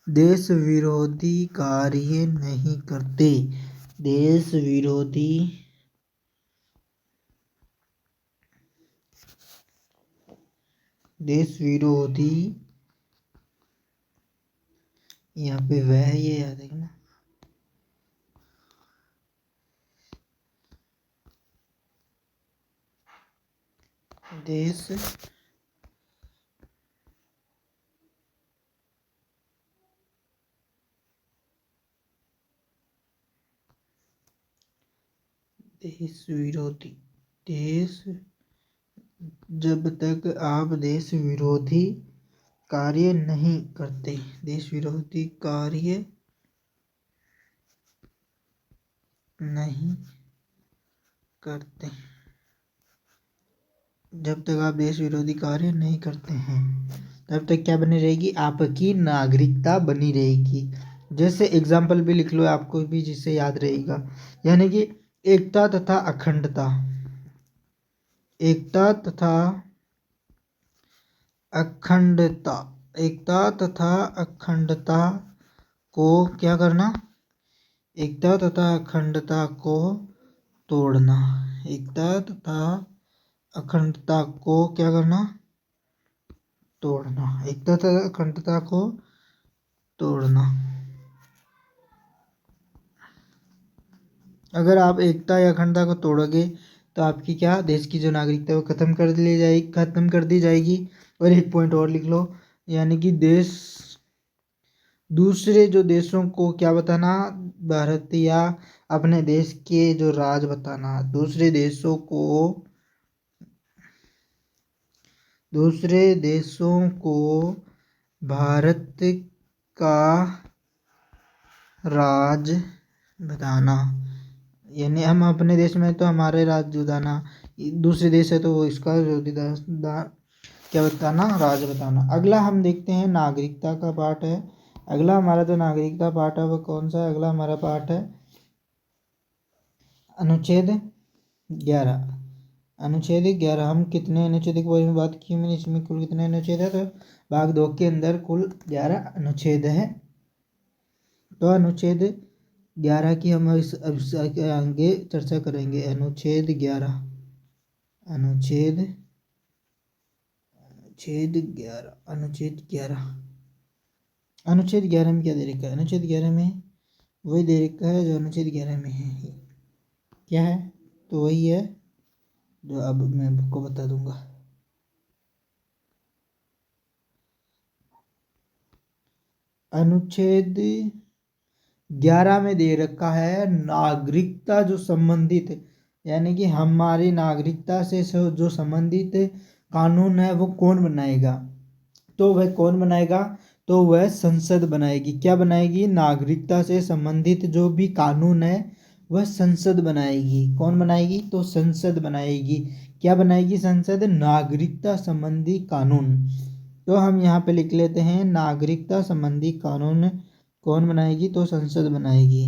देश विरोधी कार्य नहीं करते। देश विरोधी यहाँ पे वह ये याद है ना, देश विरोधी जब तक आप देश विरोधी कार्य नहीं करते, देश विरोधी कार्य नहीं करते, जब तक आप देश विरोधी कार्य नहीं करते हैं तब तक क्या बनी रहेगी, आपकी नागरिकता बनी रहेगी। जैसे एग्जाम्पल भी लिख लो आपको भी, जिससे याद रहेगा। यानी कि एकता तथा अखंडता, एकता तथा अखंडता, एकता तथा अखंडता को क्या करना, एकता तथा अखंडता को तोड़ना, एकता तथा अखंडता को क्या करना, तोड़ना, एकता तथा अखंडता को तोड़ना। अगर आप एकता या अखंडता को तोड़ोगे तो आपकी क्या, देश की जो नागरिकता है वो खत्म कर दी जाएगी। और एक पॉइंट और लिख लो, यानी कि देश दूसरे जो देशों को क्या बताना, भारत या अपने देश के जो राज बताना, दूसरे देशों को भारत का राज बताना। यानी हम अपने देश में तो हमारे राज बताना, दूसरे देश है तो वो इसका क्या बताना, राज बताना। अगला हम देखते हैं नागरिकता का पार्ट है। अगला हमारा जो नागरिकता पार्ट है वो कौन सा है, अगला हमारा पार्ट है अनुच्छेद 11। अनुच्छेद 11, हम कितने अनुच्छेद के बारे में बात की मैंने, इसमें कुल कितने अनुच्छेद है, तो भाग 2 के अंदर कुल 11 अनुच्छेद है। तो अनुच्छेद 11 की हम इस आगे चर्चा करेंगे। अनुच्छेद 11, अनुच्छेद 11, अनुच्छेद 11 में क्या दे रखा है, अनुच्छेद 11 में वही दे रखा है जो अनुच्छेद 11 में है। क्या है, तो वही है जो अब मैं आपको बता दूंगा। अनुच्छेद 11 में दे रखा है नागरिकता जो संबंधित, यानी कि हमारी नागरिकता से जो संबंधित कानून है वो कौन बनाएगा, तो वह कौन बनाएगा, तो वह संसद बनाएगी। क्या बनाएगी, नागरिकता से संबंधित जो भी कानून है वह संसद बनाएगी। कौन बनाएगी, तो संसद बनाएगी। क्या बनाएगी, संसद, नागरिकता संबंधी कानून। तो हम यहाँ पे लिख लेते हैं नागरिकता संबंधी कानून कौन बनाएगी, तो संसद बनाएगी।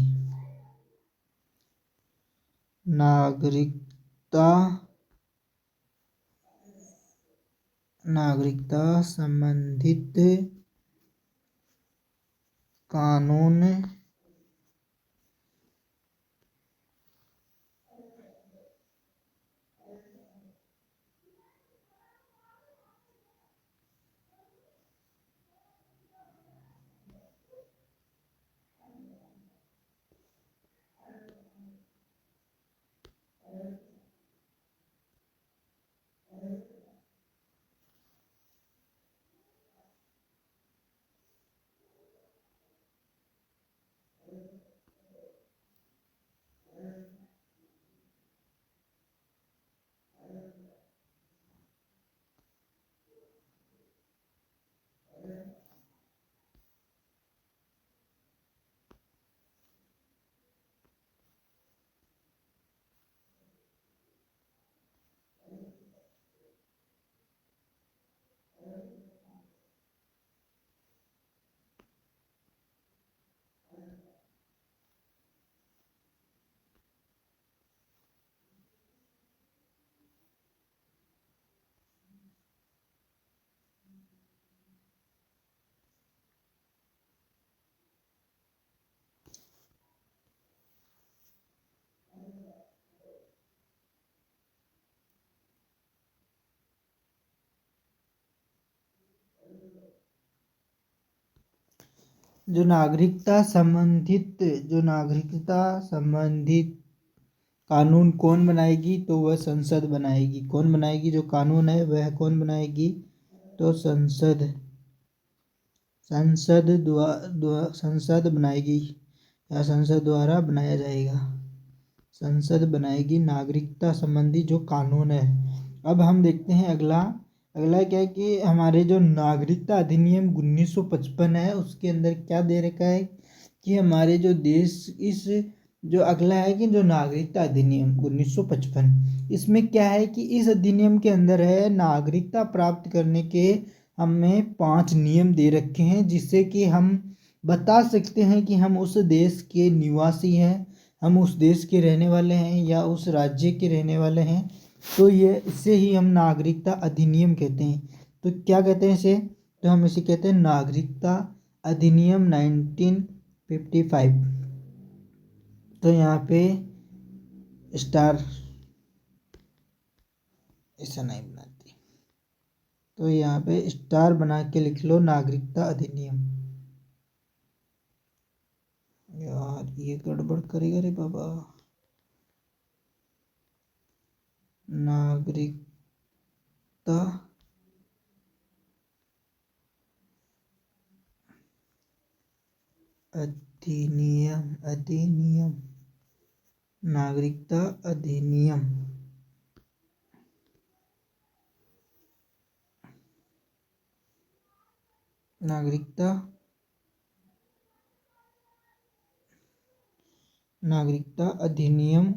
नागरिकता संबंधित कानून जो नागरिकता संबंधित कानून कौन बनाएगी, तो वह संसद बनाएगी। कौन बनाएगी? जो कानून है वह कौन बनाएगी? तो संसद बनाएगी या संसद द्वारा बनाया जाएगा। संसद बनाएगी नागरिकता संबंधी जो कानून है। अब हम देखते हैं अगला क्या है कि हमारे जो नागरिकता अधिनियम 1955 है उसके अंदर क्या दे रखा है कि हमारे जो देश जो अगला है कि जो नागरिकता अधिनियम 1955, इसमें क्या है कि इस अधिनियम के अंदर है नागरिकता प्राप्त करने के हमें 5 नियम दे रखे हैं, जिससे कि हम बता सकते हैं कि हम उस देश के निवासी हैं, हम उस देश के रहने वाले हैं या उस राज्य के रहने वाले हैं। तो ये इसे ही हम नागरिकता अधिनियम कहते हैं। तो क्या कहते हैं इसे? तो हम इसे कहते हैं नागरिकता अधिनियम 1955। तो यहाँ पे स्टार ऐसा नहीं बनाती, तो यहाँ पे स्टार बना के लिख लो नागरिकता अधिनियम। यार ये गड़बड़ करेगा रे बाबा। नागरिकता अधिनियम नागरिकता अधिनियम नागरिकता अधिनियम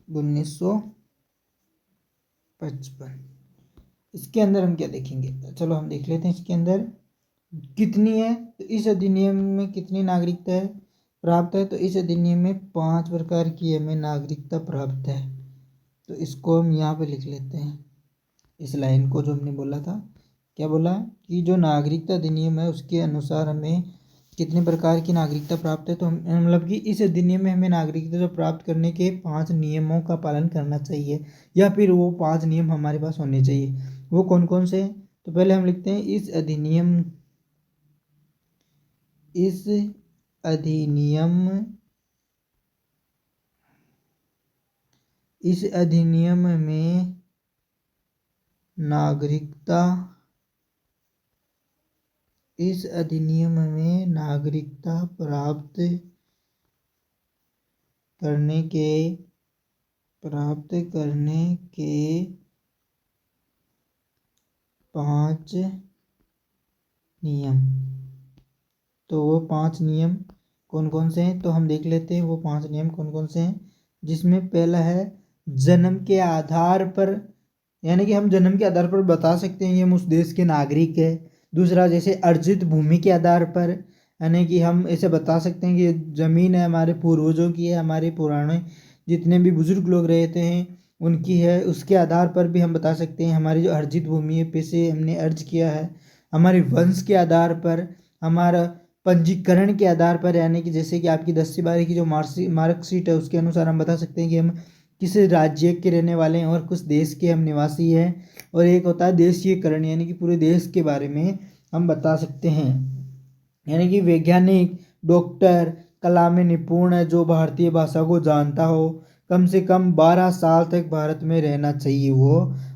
1955। इसके अंदर हम क्या देखेंगे? चलो हम देख लेते हैं इसके अंदर कितनी है। तो इस अधिनियम में कितनी नागरिकता है प्राप्त है? तो इस अधिनियम में 5 प्रकार की हमें नागरिकता प्राप्त है। तो इसको हम यहाँ पे लिख लेते हैं, इस लाइन को जो हमने बोला था। क्या बोला कि जो नागरिकता अधिनियम है उसके अनुसार हमें कितने प्रकार की नागरिकता प्राप्त है। तो मतलब कि इस अधिनियम में हमें नागरिकता जो प्राप्त करने के 5 नियमों का पालन करना चाहिए, या फिर वो 5 नियम हमारे पास होने चाहिए। वो कौन कौन से हैं? तो पहले हम लिखते हैं इस अधिनियम में नागरिकता प्राप्त करने के 5 नियम। तो वो 5 नियम कौन कौन से हैं? तो हम देख लेते हैं वो 5 नियम कौन कौन से हैं। जिसमें पहला है जन्म के आधार पर, यानी कि हम जन्म के आधार पर बता सकते हैं ये हम उस देश के नागरिक है। दूसरा जैसे अर्जित भूमि के आधार पर, यानी कि हम ऐसे बता सकते हैं कि ये ज़मीन है हमारे पूर्वजों की है, हमारे पुराने जितने भी बुजुर्ग लोग रहते हैं उनकी है। उसके आधार पर भी हम बता सकते हैं हमारी जो अर्जित भूमि है, पैसे हमने अर्ज किया है। हमारे वंश के आधार पर, हमारा पंजीकरण के आधार पर, यानी कि जैसे कि आपकी 10वीं 12वीं की जो मार्कशीट है उसके अनुसार हम बता सकते हैं कि हम किस राज्य के रहने वाले हैं और कुछ देश के हम निवासी हैं। और एक होता है देशीयकरण, यानी कि पूरे देश के बारे में हम बता सकते हैं। यानी कि वैज्ञानिक, डॉक्टर, कला में निपुण है, जो भारतीय भाषा को जानता हो, कम से कम 12 साल तक भारत में रहना चाहिए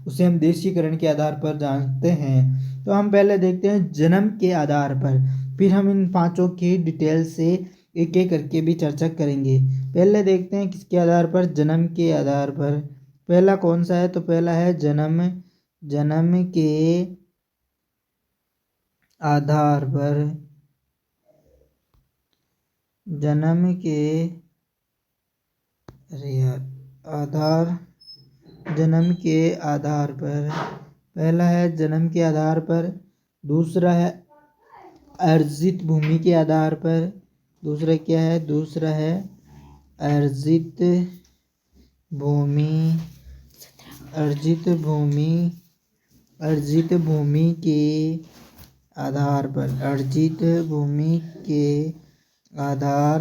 उसे हम देशीयकरण के आधार पर जानते हैं। तो हम पहले देखते हैं जन्म के आधार पर, फिर हम इन 5 की डिटेल से एक एक करके भी चर्चा करेंगे। पहले देखते हैं किसके आधार पर? जन्म के आधार पर। पहला कौन सा है? तो पहला है जन्म के आधार पर। जन्म के आधार पर पहला है जन्म के आधार पर। दूसरा है अर्जित भूमि के आधार पर। दूसरा क्या है? दूसरा है अर्जित भूमि के आधार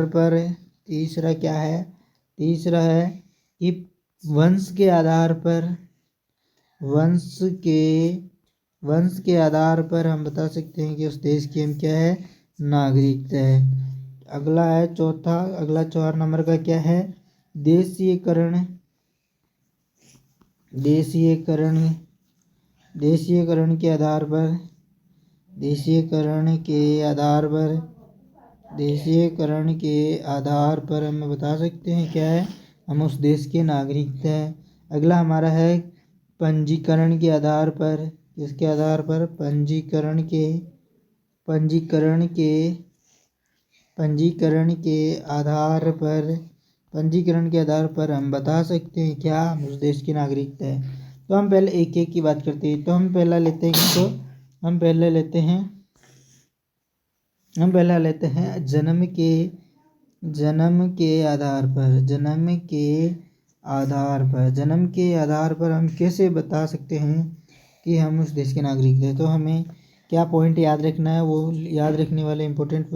पर। तीसरा क्या है? तीसरा है कि वंश के आधार पर। वंश के आधार पर हम बता सकते हैं कि उस देश की हम क्या है, नागरिकता है। अगला है अगला 4 नंबर का क्या है, देशीयकरण। देशीयकरण के आधार पर हम बता सकते हैं क्या है, हम उस देश के नागरिक हैं। अगला हमारा है पंजीकरण के आधार पर। किसके आधार पर, पंजीकरण के आधार पर हम बता सकते हैं क्या, हम उस देश की नागरिकता है। तो हम पहले एक एक की बात करते हैं। तो हम पहला लेते हैं किसको, हम पहला लेते हैं जन्म के आधार पर हम कैसे बता सकते हैं कि हम उस देश के नागरिक हैं। तो हमें क्या पॉइंट याद रखना है, वो याद रखने वाले इम्पोर्टेंट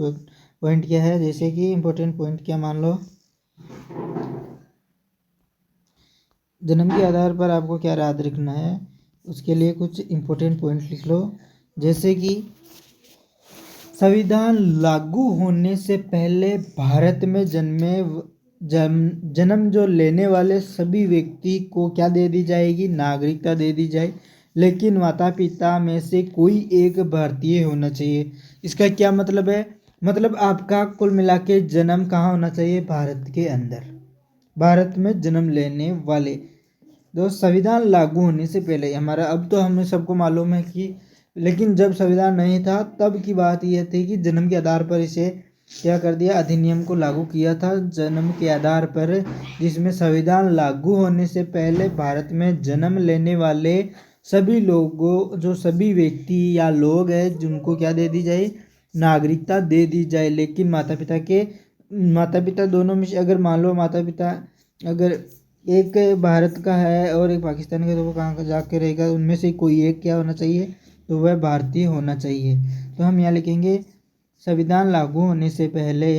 पॉइंट क्या है, जैसे कि इम्पोर्टेंट पॉइंट क्या, मान लो जन्म के आधार पर आपको क्या याद रखना है, उसके लिए कुछ इम्पोर्टेंट पॉइंट लिख लो। जैसे कि संविधान लागू होने से पहले भारत में जन्म जो लेने वाले सभी व्यक्ति को क्या दे दी जाएगी, नागरिकता दे दी जाए, लेकिन माता पिता में से कोई एक भारतीय होना चाहिए। इसका क्या मतलब है, मतलब आपका कुल मिला के जन्म कहाँ होना चाहिए, भारत के अंदर, भारत में जन्म लेने वाले। तो संविधान लागू होने से पहले हमारा, अब तो हमें सबको मालूम है कि, लेकिन जब संविधान नहीं था तब की बात यह थी कि जन्म के आधार पर इसे क्या कर दिया, अधिनियम को लागू किया था जन्म के आधार पर, जिसमें संविधान लागू होने से पहले भारत में जन्म लेने वाले सभी लोगों, जो सभी व्यक्ति या लोग हैं, जिनको क्या दे दी जाए, नागरिकता दे दी जाए। लेकिन माता पिता दोनों में से अगर मान लो माता पिता अगर एक भारत का है और एक पाकिस्तान का, तो वो कहाँ जाके रहेगा, उनमें से कोई एक क्या होना चाहिए, तो वह भारतीय होना चाहिए। तो हम यहाँ लिखेंगे संविधान लागू होने से पहले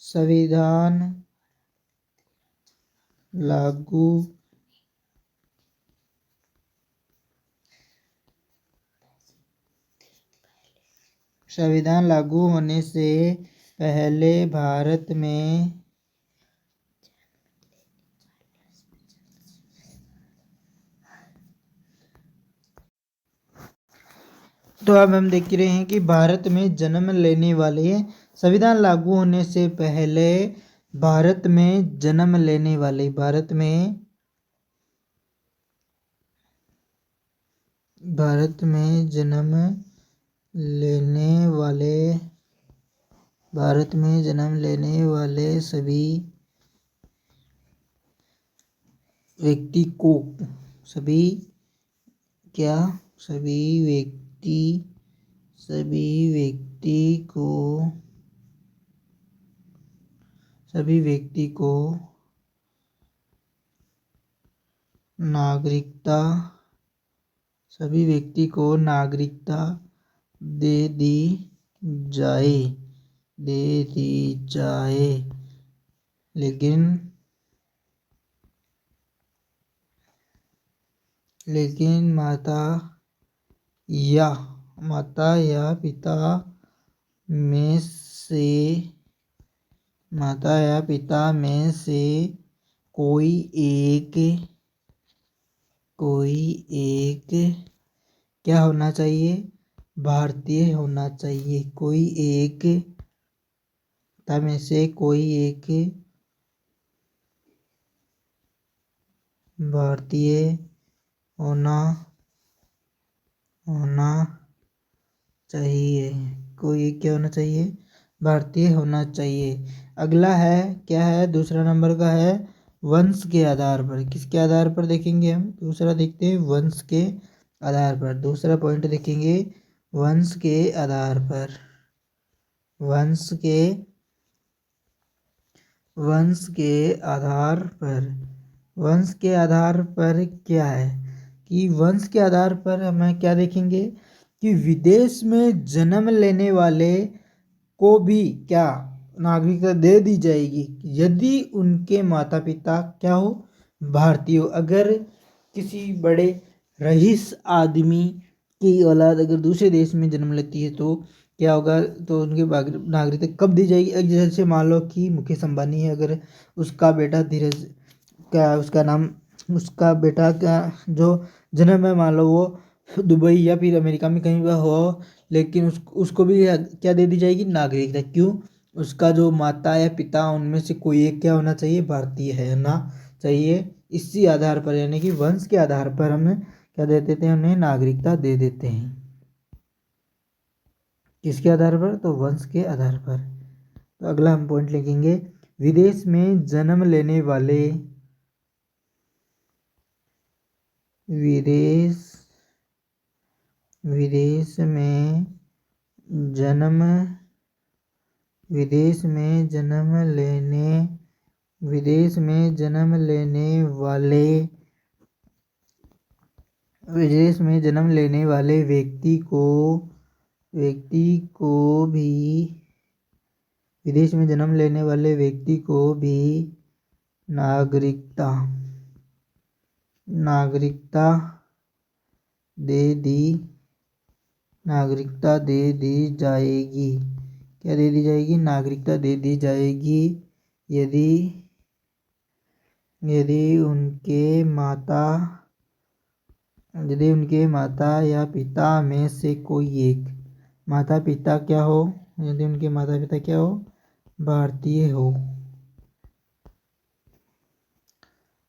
संविधान लागू होने से पहले भारत में तो अब हम देख रहे हैं कि भारत में जन्म लेने वाले, संविधान लागू होने से पहले भारत में जन्म लेने वाले, भारत में जन्म लेने वाले सभी व्यक्ति को, सभी व्यक्ति को नागरिकता दे दी जाए। लेकिन माता या पिता में से कोई एक क्या होना चाहिए, भारतीय होना चाहिए। कोई एक में से कोई एक भारतीय होना चाहिए, कोई एक क्या होना चाहिए, भारतीय होना चाहिए। अगला है क्या है, दूसरा नंबर का है वंश के आधार पर। किसके आधार पर देखेंगे हम, दूसरा देखते हैं वंश के आधार पर। दूसरा पॉइंट देखेंगे वंश के आधार पर। वंश के आधार पर क्या है कि वंश के आधार पर हमें क्या देखेंगे कि विदेश में जन्म लेने वाले को भी क्या नागरिकता दे दी जाएगी यदि उनके माता पिता क्या हो, भारतीय हो। अगर किसी बड़े रईस आदमी की औलाद अगर दूसरे देश में जन्म लेती है तो क्या होगा, तो उनकी नागरिकता कब दी जाएगी। जैसे मान लो कि मुकेश अंबानी है, अगर उसका बेटा धीरज, क्या उसका नाम, उसका बेटा का जो जन्म है मान लो वो दुबई या फिर अमेरिका में कहीं पर हो, लेकिन उसको भी क्या दे दी जाएगी, नागरिकता। क्यों, उसका जो माता या पिता उनमें से कोई एक क्या होना चाहिए, भारतीय है ना चाहिए। इसी आधार पर यानी कि वंश के आधार पर हम क्या दे देते हैं, उन्हें नागरिकता दे देते हैं। किसके आधार पर, तो वंश के आधार पर। तो अगला हम पॉइंट लिखेंगे, विदेश में जन्म लेने वाले विदेश में जन्म विदेश में जन्म लेने विदेश में जन्म लेने वाले विदेश में जन्म लेने वाले व्यक्ति को भी विदेश में जन्म लेने वाले व्यक्ति को भी नागरिकता दे दी जाएगी। क्या दे दी जाएगी, नागरिकता दे दी जाएगी यदि उनके माता या पिता में से कोई एक माता पिता क्या हो, यदि उनके माता पिता क्या हो, भारतीय हो।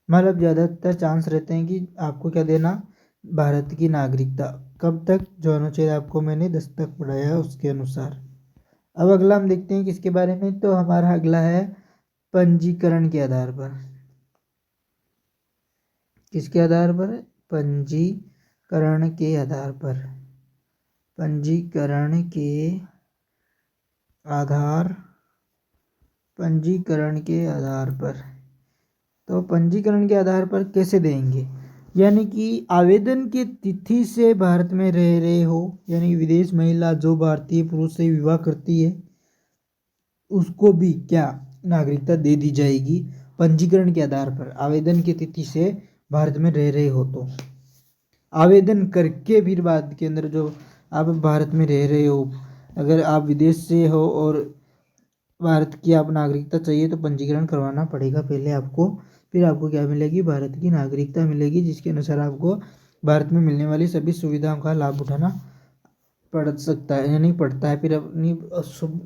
मतलब ज़्यादातर चांस रहते हैं कि आपको क्या देना, भारत की नागरिकता। कब तक, जो अनुच्छेद आपको मैंने 10 तक पढ़ाया है उसके अनुसार। अब अगला हम देखते हैं किसके बारे में, तो हमारा अगला है पंजीकरण के आधार पर। किसके आधार पर, पंजीकरण के आधार पर। पंजीकरण के आधार पर। तो पंजीकरण के आधार पर कैसे देंगे, यानी कि आवेदन की तिथि से भारत में रह रहे हो, यानी विदेश महिला जो भारतीय पुरुष से विवाह करती है उसको भी क्या नागरिकता दे दी जाएगी, पंजीकरण के आधार पर। आवेदन की तिथि से भारत में रह रहे हो तो आवेदन करके फिर बाद के अंदर जो आप भारत में रह रहे हो, अगर आप विदेश से हो और भारत की आप नागरिकता चाहिए तो पंजीकरण करवाना पड़ेगा पहले आपको। फिर आपको क्या मिलेगी, भारत की नागरिकता मिलेगी, जिसके अनुसार आपको भारत में मिलने वाली सभी सुविधाओं का लाभ उठाना पड़ सकता है, यानी पड़ता है। फिर अपनी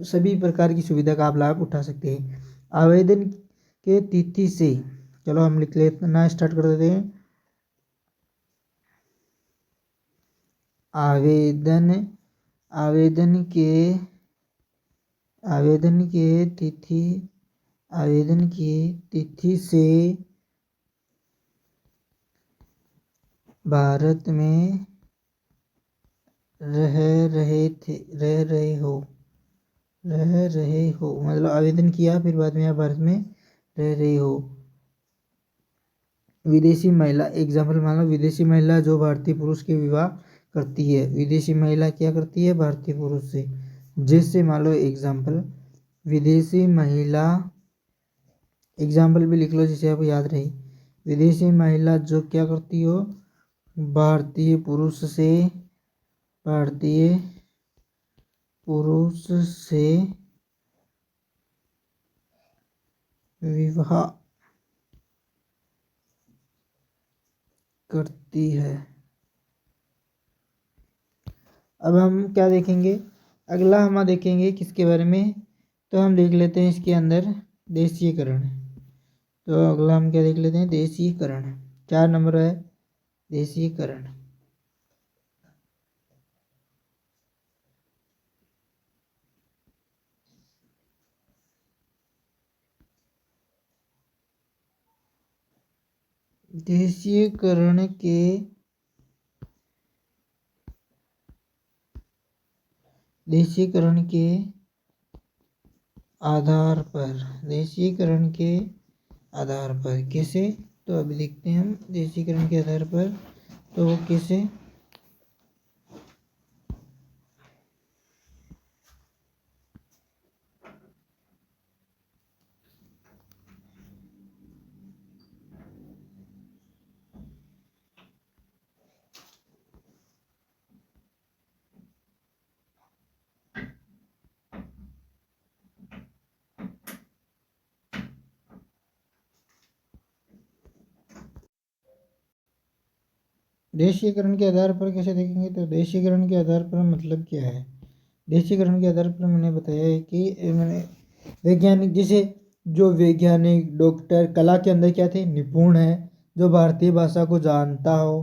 सभी प्रकार की सुविधा का आप लाभ उठा सकते हैं। आवेदन के तिथि से, चलो हम लिख लेते ना, स्टार्ट कर देते हैं। आवेदन की तिथि से भारत में रह रहे हो मतलब आवेदन किया फिर बाद में आप भारत में रह रहे हो। विदेशी महिला, एग्जाम्पल मान लो, विदेशी महिला जो भारतीय पुरुष के विवाह करती है। विदेशी महिला क्या करती है, भारतीय पुरुष से। जैसे मान लो एग्जाम्पल, विदेशी महिला, एग्जाम्पल भी लिख लो जिसे आपको याद रहे। विदेशी महिला जो क्या करती हो, भारतीय पुरुष से विवाह करती है। अब हम क्या देखेंगे, अगला हम देखेंगे किसके बारे में, तो हम देख लेते हैं इसके अंदर देशीयकरण। तो अगला हम क्या देख लेते हैं, देशीयकरण। 4 नंबर है देशीयकरण। देशीयकरण के आधार पर कैसे, तो अभी देखते हैं हम देशीकरण के आधार पर तो वो कैसे। देशीकरण के आधार पर कैसे देखेंगे, तो देशीकरण के आधार पर मतलब क्या है। देशीकरण के आधार पर मैंने बताया है कि मैंने वैज्ञानिक, जैसे जो वैज्ञानिक डॉक्टर कला के अंदर क्या थे, निपुण है, जो भारतीय भाषा को जानता हो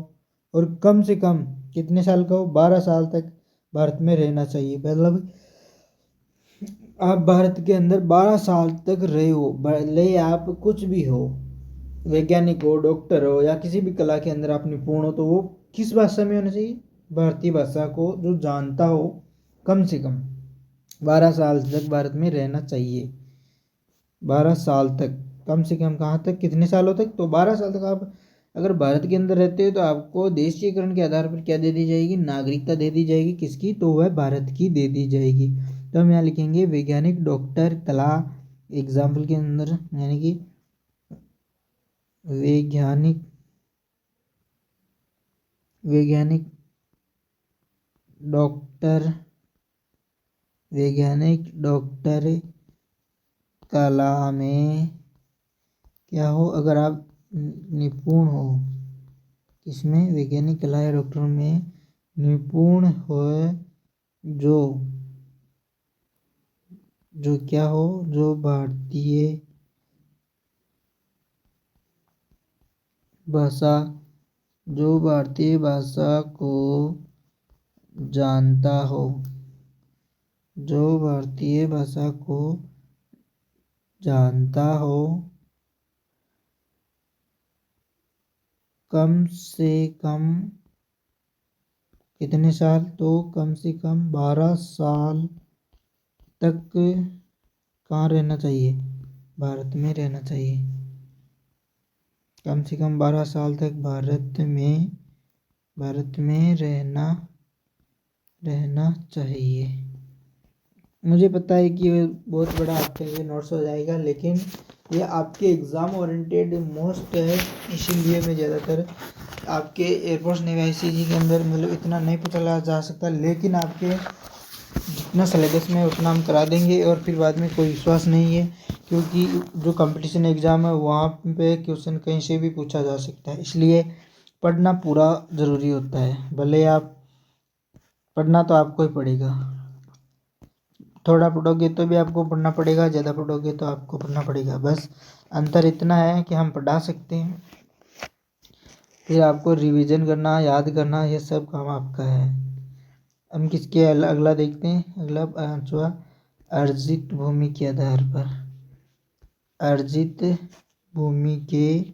और कम से कम कितने साल का हो, 12 साल तक भारत में रहना चाहिए। मतलब आप भारत के अंदर 12 साल तक रहे हो, भले आप कुछ भी हो, वैज्ञानिक हो, डॉक्टर हो, या किसी भी कला के अंदर आप निपुण हो, तो वो किस भाषा में होना चाहिए, भारतीय भाषा को जो जानता हो, कम से कम 12 साल तक भारत में रहना चाहिए। 12 साल तक, कम से कम कहाँ तक, कितने सालों तक, तो 12 साल तक आप अगर भारत के अंदर रहते हो तो आपको देशीकरण के आधार पर क्या दे दी जाएगी, नागरिकता दे दी जाएगी। किसकी, तो वह भारत की दे दी जाएगी। तो हम यहाँ लिखेंगे वैज्ञानिक, डॉक्टर, कला, एग्जाम्पल के अंदर यानी कि वैज्ञानिक, वैज्ञानिक डॉक्टर, वैज्ञानिक डॉक्टर, कला में क्या हो, अगर आप निपुण हो, इसमें वैज्ञानिक कला या डॉक्टर में निपुण हो, जो जो क्या हो, जो भारतीय भाषा, जो भारतीय भाषा को जानता हो, जो भारतीय भाषा को जानता हो, कम से कम कितने साल, तो कम से कम 12 साल तक कहाँ रहना चाहिए, भारत में रहना चाहिए। कम से कम 12 साल तक भारत में रहना चाहिए। मुझे पता है कि ये बहुत बड़ा आपके लिए नोट्स हो जाएगा, लेकिन ये आपके एग्ज़ाम ओरिएंटेड मोस्ट है, इसीलिए मैं ज़्यादातर आपके एयरफोर्स नेवी आईसीजी के अंदर मतलब इतना नहीं पूछा जा सकता, लेकिन आपके जितना सिलेबस में उतना हम करा देंगे। और फिर बाद में कोई विश्वास नहीं है, क्योंकि जो कंपटीशन एग्ज़ाम है वहाँ पे क्वेश्चन कहीं से भी पूछा जा सकता है, इसलिए पढ़ना पूरा ज़रूरी होता है। भले आप पढ़ना तो आपको ही पड़ेगा, थोड़ा पढ़ोगे तो भी आपको पढ़ना पड़ेगा, ज़्यादा पढ़ोगे तो आपको पढ़ना पड़ेगा। बस अंतर इतना है कि हम पढ़ा सकते हैं, फिर आपको रिवीजन करना, याद करना, ये सब काम आपका है। हम किसके अगला देखते हैं, अगला पांचवा, अर्जित भूमि के आधार पर, अर्जित भूमि के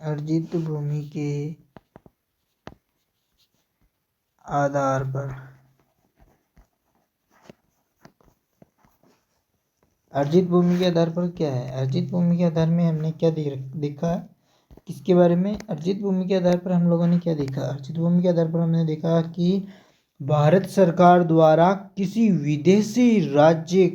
अर्जित भूमि के आधार पर, अर्जित भूमि के आधार पर क्या है, अर्जित भूमि के आधार में हमने क्या देखा, किसके बारे में, अर्जित भूमि के आधार पर हम लोगों ने क्या देखा, अर्जित भूमि के आधार पर हमने देखा कि भारत सरकार द्वारा किसी विदेशी राज्य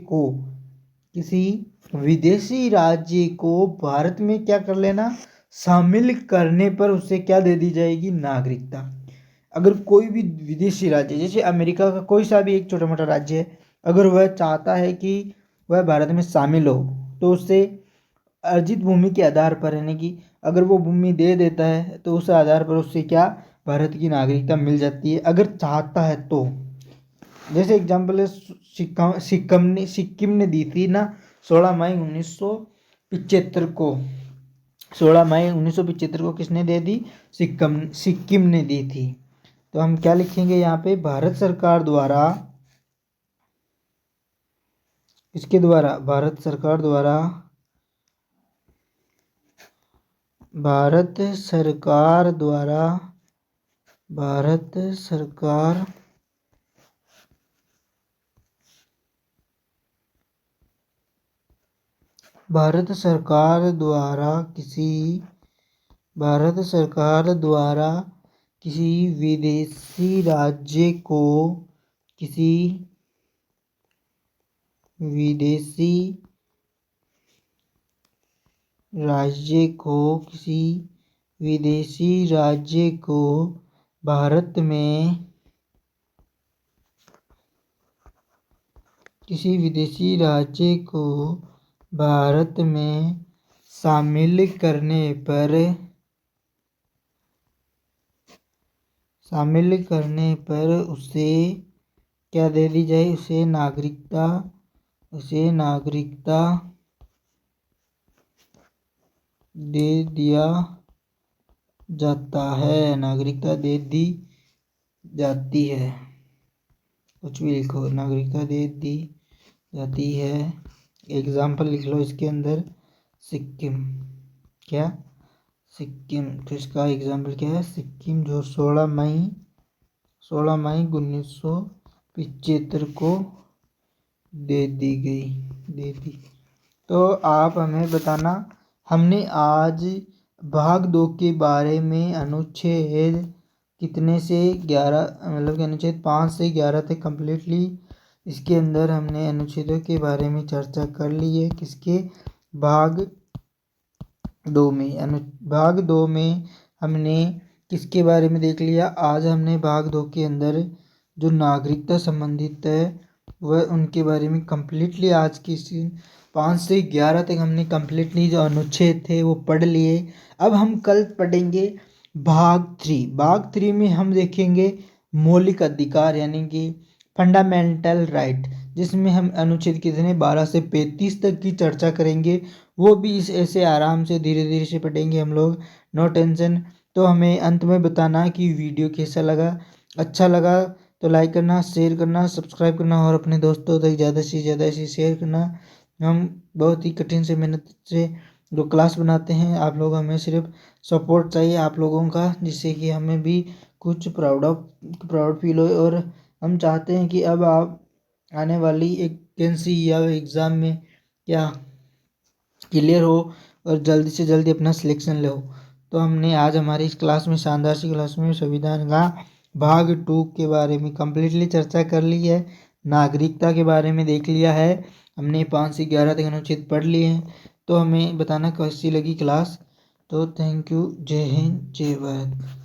को भारत में क्या कर लेना, शामिल करने पर उसे क्या दे दी जाएगी, नागरिकता। अगर कोई भी विदेशी राज्य, जैसे अमेरिका का कोई सा भी एक छोटा मोटा राज्य है, अगर वह चाहता है कि वह भारत में शामिल हो, तो उससे अर्जित भूमि के आधार पर, यानी कि अगर वो भूमि दे देता है तो उस आधार पर उससे क्या, भारत की नागरिकता मिल जाती है, अगर चाहता है तो। जैसे एग्जाम्पल है, सिक्किम ने दी थी ना 16 मई 1975 को, 16 मई 1975 को किसने दे दी, सिक्किम ने दी थी। तो हम क्या लिखेंगे यहाँ पे, भारत सरकार द्वारा, इसके द्वारा, भारत सरकार द्वारा, भारत सरकार द्वारा, भारत सरकार भारत सरकार द्वारा किसी, भारत सरकार द्वारा किसी विदेशी राज्य को, किसी विदेशी राज्य को, किसी विदेशी राज्य को भारत में किसी विदेशी राज्य को भारत में शामिल करने पर उसे क्या दे दी जाए? उसे नागरिकता दे दिया जाता है। नागरिकता दे दी जाती है, कुछ भी लिखो, नागरिकता दे दी जाती है। एग्जाम्पल लिख लो इसके अंदर, सिक्किम। क्या? सिक्किम। तो इसका एग्जाम्पल क्या है? सिक्किम जो 16 मई 1975 को दे दी। तो आप हमें बताना, हमने आज भाग 2 के बारे में अनुच्छेद कितने से 11, मतलब कि अनुच्छेद 5 से 11 तक कम्प्लीटली इसके अंदर हमने अनुच्छेदों के बारे में चर्चा कर ली है। किसके? भाग 2 में। भाग 2 में हमने किसके बारे में देख लिया? आज हमने भाग 2 के अंदर जो नागरिकता संबंधित है वह उनके बारे में कम्प्लीटली आज की 5 से 11 तक हमने कम्प्लीटली जो अनुच्छेद थे वो पढ़ लिए। अब हम कल पढ़ेंगे भाग 3। भाग 3 में हम देखेंगे मौलिक अधिकार यानी कि फंडामेंटल राइट, जिसमें हम अनुच्छेद कितने 12 से 35 तक की चर्चा करेंगे। वो भी इस ऐसे आराम से धीरे धीरे से पढ़ेंगे हम लोग, नो टेंशन। तो हमें अंत में बताना कि वीडियो कैसा लगा। अच्छा लगा तो लाइक करना, शेयर करना, सब्सक्राइब करना और अपने दोस्तों तक ज़्यादा से ज़्यादा इसे शेयर करना। हम बहुत ही कठिन से मेहनत से जो क्लास बनाते हैं, आप लोग हमें सिर्फ सपोर्ट चाहिए आप लोगों का, जिससे कि हमें भी कुछ प्राउड फील हो। और हम चाहते हैं कि अब आप आने वाली एक वैकेंसी या एग्ज़ाम में क्या क्लियर हो और जल्दी से जल्दी अपना सिलेक्शन लो। तो हमने आज हमारी इस क्लास में, शानदार सी क्लास में, संविधान का भाग 2 के बारे में कम्प्लीटली चर्चा कर ली है। नागरिकता के बारे में देख लिया है हमने, 5 से 11 तक अनुच्छेद पढ़ लिए हैं। तो हमें बताना कैसी लगी क्लास। तो थैंक यू। जय हिंद, जय भारत।